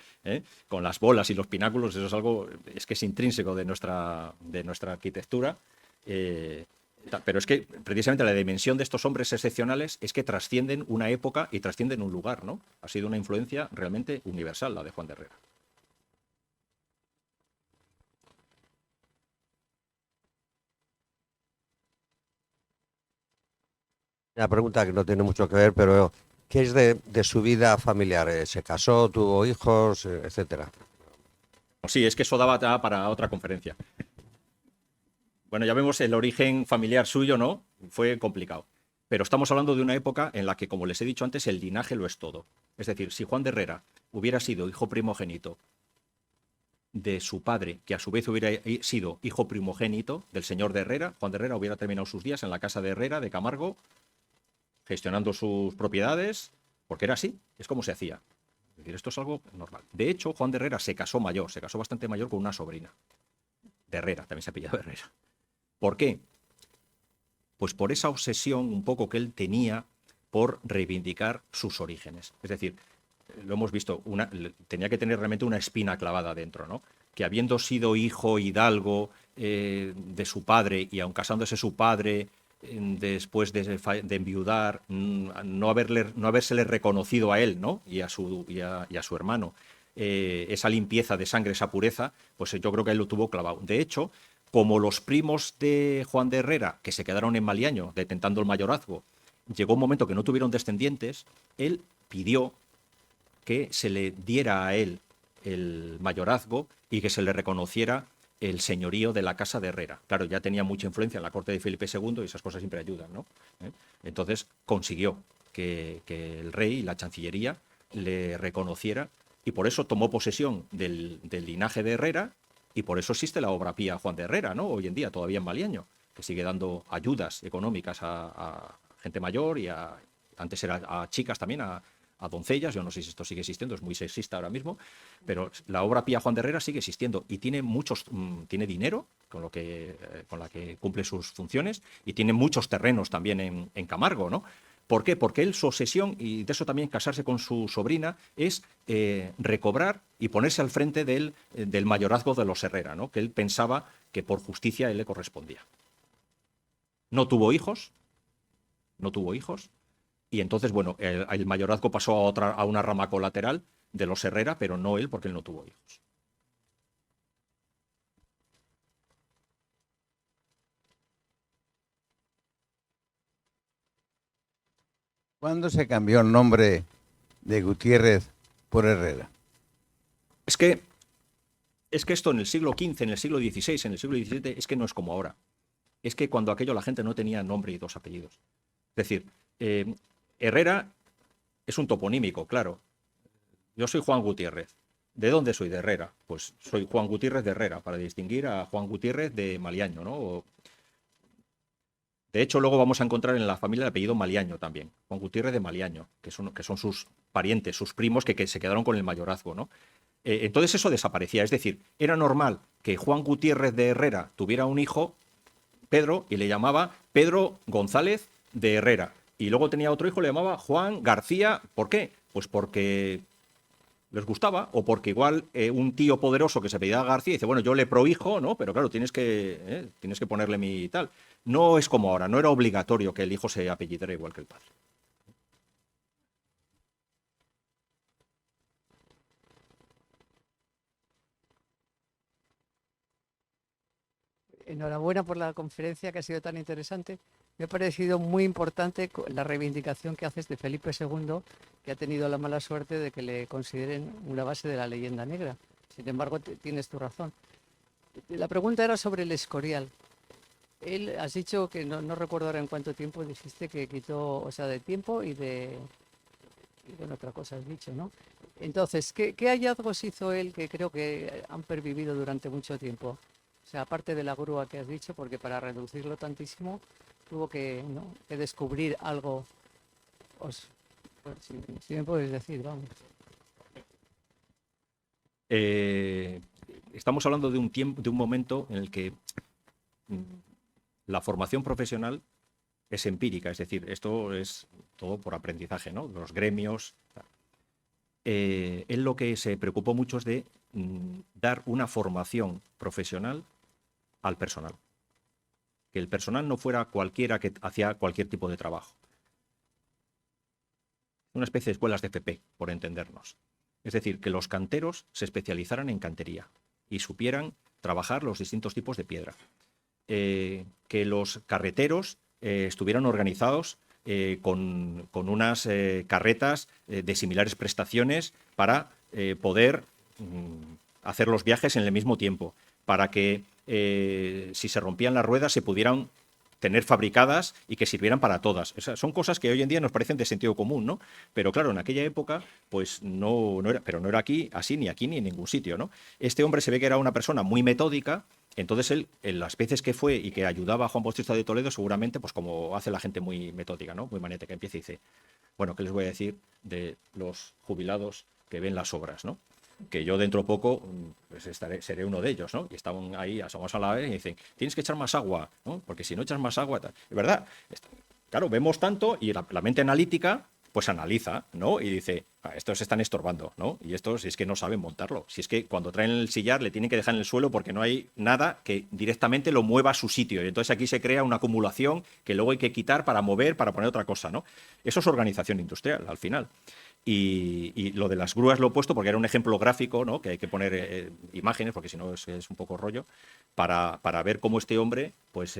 Con las bolas y los pináculos, eso es algo, es que es intrínseco de nuestra arquitectura. Pero es que precisamente la dimensión de estos hombres excepcionales es que trascienden una época y trascienden un lugar, ¿no? Ha sido una influencia realmente universal la de Juan de Herrera. Una pregunta que no tiene mucho que ver, pero ¿qué es de su vida familiar? ¿Se casó, tuvo hijos, etcétera? Sí, es que eso daba para otra conferencia. Bueno, ya vemos el origen familiar suyo, ¿no? Fue complicado. Pero estamos hablando de una época en la que, como les he dicho antes, el linaje lo es todo. Es decir, si Juan de Herrera hubiera sido hijo primogénito de su padre, que a su vez hubiera sido hijo primogénito del señor de Herrera, Juan de Herrera hubiera terminado sus días en la casa de Herrera de Camargo, gestionando sus propiedades, porque era así, es como se hacía. Es decir, esto es algo normal. De hecho, Juan de Herrera se casó mayor, se casó bastante mayor con una sobrina de Herrera, también se apellidaba Herrera. ¿Por qué? Pues por esa obsesión un poco que él tenía por reivindicar sus orígenes. Es decir, lo hemos visto, tenía que tener realmente una espina clavada dentro, ¿no? Que habiendo sido hijo hidalgo de su padre, y aun casándose su padre, después de enviudar, no habérsele reconocido a él, ¿no? y a su hermano esa limpieza de sangre, esa pureza, pues yo creo que él lo tuvo clavado. De hecho, como los primos de Juan de Herrera, que se quedaron en Maliaño detentando el mayorazgo, llegó un momento que no tuvieron descendientes, él pidió que se le diera a él el mayorazgo y que se le reconociera el señorío de la casa de Herrera. Claro, ya tenía mucha influencia en la corte de Felipe II y esas cosas siempre ayudan, ¿no? Entonces consiguió que el rey y la chancillería le reconociera, y por eso tomó posesión del linaje de Herrera, y por eso existe la obra pía Juan de Herrera, ¿no? Hoy en día, todavía en Maliaño, que sigue dando ayudas económicas a gente mayor y antes era a chicas también, a doncellas. Yo no sé si esto sigue existiendo, es muy sexista ahora mismo, pero la obra pía Juan de Herrera sigue existiendo y tiene tiene dinero con la que cumple sus funciones, y tiene muchos terrenos también en Camargo, ¿no? ¿Por qué? Porque él, su obsesión, y de eso también casarse con su sobrina, es recobrar y ponerse al frente del mayorazgo de los Herrera, ¿no? Que él pensaba que por justicia a él le correspondía. No tuvo hijos, y entonces, bueno, el mayorazgo pasó a una rama colateral de los Herrera, pero no él, porque él no tuvo hijos. ¿Cuándo se cambió el nombre de Gutiérrez por Herrera? Es que esto en el siglo XV, en el siglo XVI, en el siglo XVII, es que no es como ahora. Es que cuando aquello la gente no tenía nombre y dos apellidos. Es decir, Herrera es un toponímico, claro. Yo soy Juan Gutiérrez. ¿De dónde soy? De Herrera. Pues soy Juan Gutiérrez de Herrera, para distinguir a Juan Gutiérrez de Maliaño, ¿no? De hecho, luego vamos a encontrar en la familia el apellido Maliaño también, Juan Gutiérrez de Maliaño, que son sus parientes, sus primos que se quedaron con el mayorazgo, ¿no? Entonces eso desaparecía. Es decir, era normal que Juan Gutiérrez de Herrera tuviera un hijo, Pedro, y le llamaba Pedro González de Herrera. Y luego tenía otro hijo, le llamaba Juan García. ¿Por qué? Pues porque les gustaba, o porque igual un tío poderoso que se apellidaba García dice, bueno, yo le prohijo, ¿no? Pero claro, tienes que ponerle mi tal. No es como ahora, no era obligatorio que el hijo se apellidara igual que el padre. Enhorabuena por la conferencia, que ha sido tan interesante. Me ha parecido muy importante la reivindicación que haces de Felipe II, que ha tenido la mala suerte de que le consideren una base de la leyenda negra. Sin embargo, tienes tu razón. La pregunta era sobre el Escorial. Él, has dicho que no recuerdo ahora en cuánto tiempo dijiste que quitó, o sea, de tiempo y bueno, otra cosa has dicho, ¿no? Entonces, ¿qué hallazgos hizo él que creo que han pervivido durante mucho tiempo? O sea, aparte de la grúa que has dicho, porque para reducirlo tantísimo tuvo que descubrir algo. Pues, si me puedes decir, vamos. Estamos hablando de un momento en el que la formación profesional es empírica, es decir, esto es todo por aprendizaje, ¿no? Los gremios. Él lo que se preocupó mucho es de dar una formación profesional al personal. Que el personal no fuera cualquiera que hacía cualquier tipo de trabajo. Una especie de escuelas de FP, por entendernos. Es decir, que los canteros se especializaran en cantería y supieran trabajar los distintos tipos de piedra. Que los carreteros estuvieran organizados con unas carretas de similares prestaciones para poder hacer los viajes en el mismo tiempo, para que si se rompían las ruedas se pudieran tener fabricadas y que sirvieran para todas. O sea, son cosas que hoy en día nos parecen de sentido común, ¿no? Pero claro, en aquella época, pues no era, pero no era aquí, así, ni aquí, ni en ningún sitio, ¿no? Este hombre se ve que era una persona muy metódica. Entonces él, en las veces que fue y que ayudaba a Juan Bautista de Toledo, seguramente, pues como hace la gente muy metódica, ¿no? Muy manete, que empieza y dice, bueno, ¿qué les voy a decir de los jubilados que ven las obras, ¿no? Que yo dentro de poco pues seré uno de ellos, ¿no? Y estaban ahí asomados a la vez y dicen, tienes que echar más agua, ¿no? Porque si no echas más agua... Tal. Es verdad, claro, vemos tanto y la mente analítica pues analiza, ¿no? Y dice, estos se están estorbando, ¿no? Y estos, si es que no saben montarlo. Si es que cuando traen el sillar le tienen que dejar en el suelo porque no hay nada que directamente lo mueva a su sitio. Y entonces aquí se crea una acumulación que luego hay que quitar para mover, para poner otra cosa, ¿no? Eso es organización industrial, al final. Y lo de las grúas lo he puesto porque era un ejemplo gráfico, ¿no? Que hay que poner imágenes, porque si no es un poco rollo, para ver cómo este hombre, pues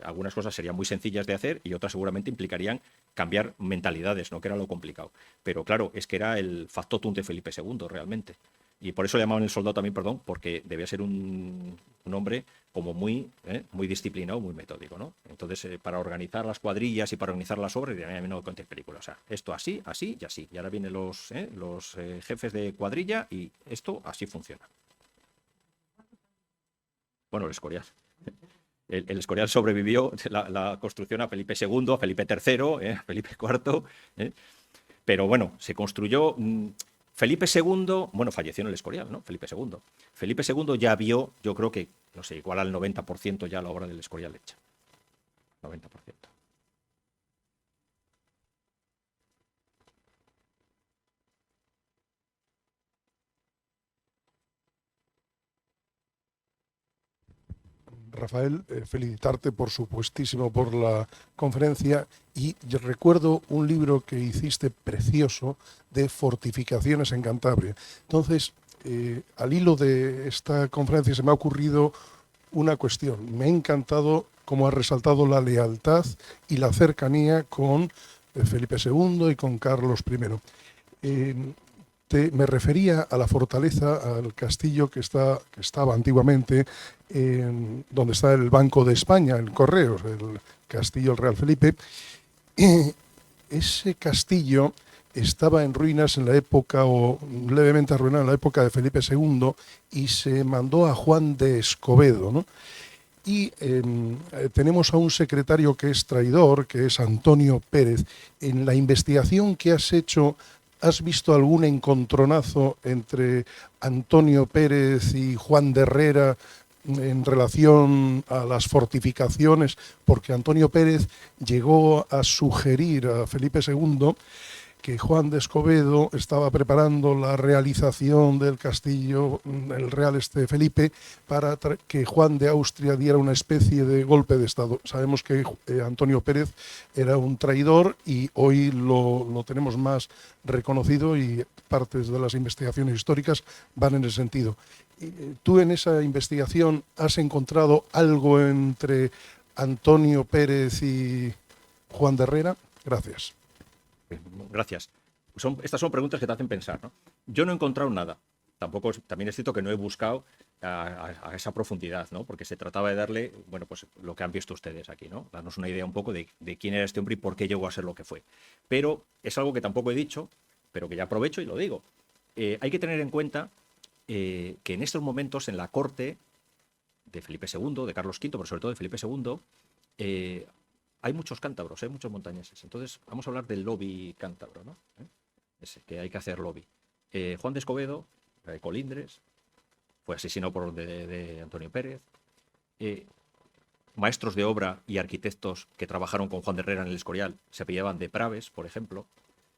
algunas cosas serían muy sencillas de hacer y otras seguramente implicarían cambiar mentalidades, ¿no? Que era lo complicado. Pero claro, es que era el factotum de Felipe II realmente. Y por eso le llamaban el soldado también, perdón, porque debía ser un hombre como muy disciplinado, muy metódico, ¿no? Entonces, para organizar las cuadrillas y para organizar las obras, a mí no contéis películas. O sea, esto así, así y así. Y ahora vienen los jefes de cuadrilla y esto así funciona. Bueno, el Escorial. El Escorial sobrevivió la construcción a Felipe II, a Felipe III, a Felipe IV. Pero bueno, se construyó... Felipe II, bueno, falleció en el Escorial, ¿no? Felipe II. Felipe II ya vio, yo creo que, no sé, igual al 90% ya la obra del Escorial hecha. 90%. Rafael, felicitarte por supuestísimo por la conferencia y yo recuerdo un libro que hiciste precioso de fortificaciones en Cantabria. Entonces, al hilo de esta conferencia se me ha ocurrido una cuestión. Me ha encantado cómo has resaltado la lealtad y la cercanía con Felipe II y con Carlos I. Me refería a la fortaleza, al castillo que estaba antiguamente donde está el Banco de España, el Correos, el castillo del Real Felipe. Ese castillo estaba en ruinas en la época, o levemente arruinado en la época de Felipe II, y se mandó a Juan de Escobedo, ¿no? Y tenemos a un secretario que es traidor, que es Antonio Pérez. En la investigación que has hecho, ¿has visto algún encontronazo entre Antonio Pérez y Juan de Herrera en relación a las fortificaciones? Porque Antonio Pérez llegó a sugerir a Felipe II que Juan de Escobedo estaba preparando la realización del castillo, el Real Felipe, para que Juan de Austria diera una especie de golpe de Estado. Sabemos que Antonio Pérez era un traidor y hoy lo tenemos más reconocido y partes de las investigaciones históricas van en ese sentido. ¿Tú en esa investigación has encontrado algo entre Antonio Pérez y Juan de Herrera? Gracias. Gracias. Estas son preguntas que te hacen pensar, ¿no? Yo no he encontrado nada. También es cierto que no he buscado a esa profundidad, ¿no? Porque se trataba de darle, bueno, pues lo que han visto ustedes aquí, ¿no? Darnos una idea un poco de quién era este hombre y por qué llegó a ser lo que fue. Pero es algo que tampoco he dicho, pero que ya aprovecho y lo digo. Hay que tener en cuenta que en estos momentos en la corte de Felipe II, de Carlos V, pero sobre todo de Felipe II, hay muchos cántabros, hay muchos montañeses. Entonces, vamos a hablar del lobby cántabro, ¿no? Ese, que hay que hacer lobby. Juan de Escobedo, de Colindres, fue asesinado por orden de Antonio Pérez. maestros de obra y arquitectos que trabajaron con Juan de Herrera en el Escorial se apellidaban de Praves, por ejemplo.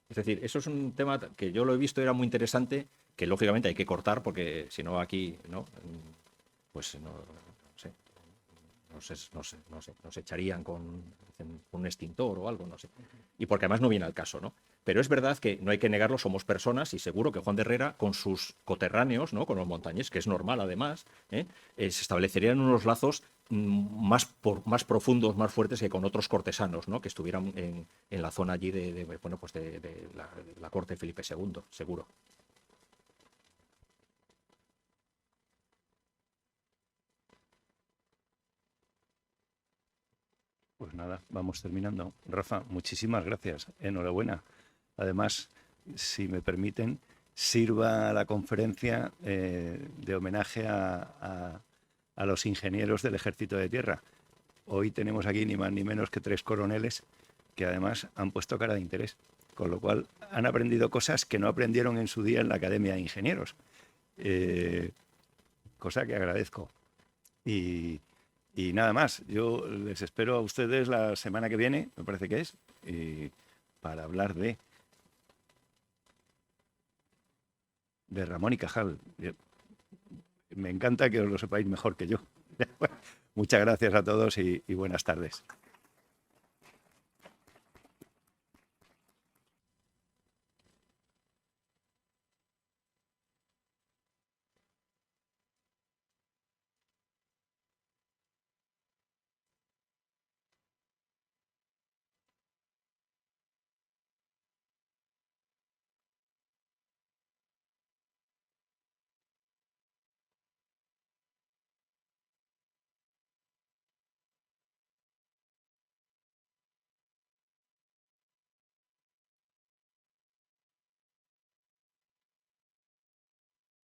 Es decir, eso es un tema que yo lo he visto y era muy interesante, que lógicamente hay que cortar porque si no aquí, ¿no? Pues no sé, nos echarían con un extintor o algo, no sé. Y porque además no viene al caso, ¿no? Pero es verdad que no hay que negarlo, somos personas y seguro que Juan de Herrera con sus coterráneos, ¿no? Con los montañés, que es normal además, se establecerían unos lazos más profundos, más fuertes que con otros cortesanos, ¿no? Que estuvieran en la zona allí de la corte de Felipe II, seguro. Pues nada, vamos terminando. Rafa, muchísimas gracias. Enhorabuena. Además, si me permiten, sirva la conferencia de homenaje a los ingenieros del Ejército de Tierra. Hoy tenemos aquí ni más ni menos que 3 coroneles que además han puesto cara de interés, con lo cual han aprendido cosas que no aprendieron en su día en la Academia de Ingenieros, cosa que agradezco. Y nada más, yo les espero a ustedes la semana que viene, me parece que es, para hablar de Ramón y Cajal. Me encanta que os lo sepáis mejor que yo. Muchas gracias a todos y buenas tardes.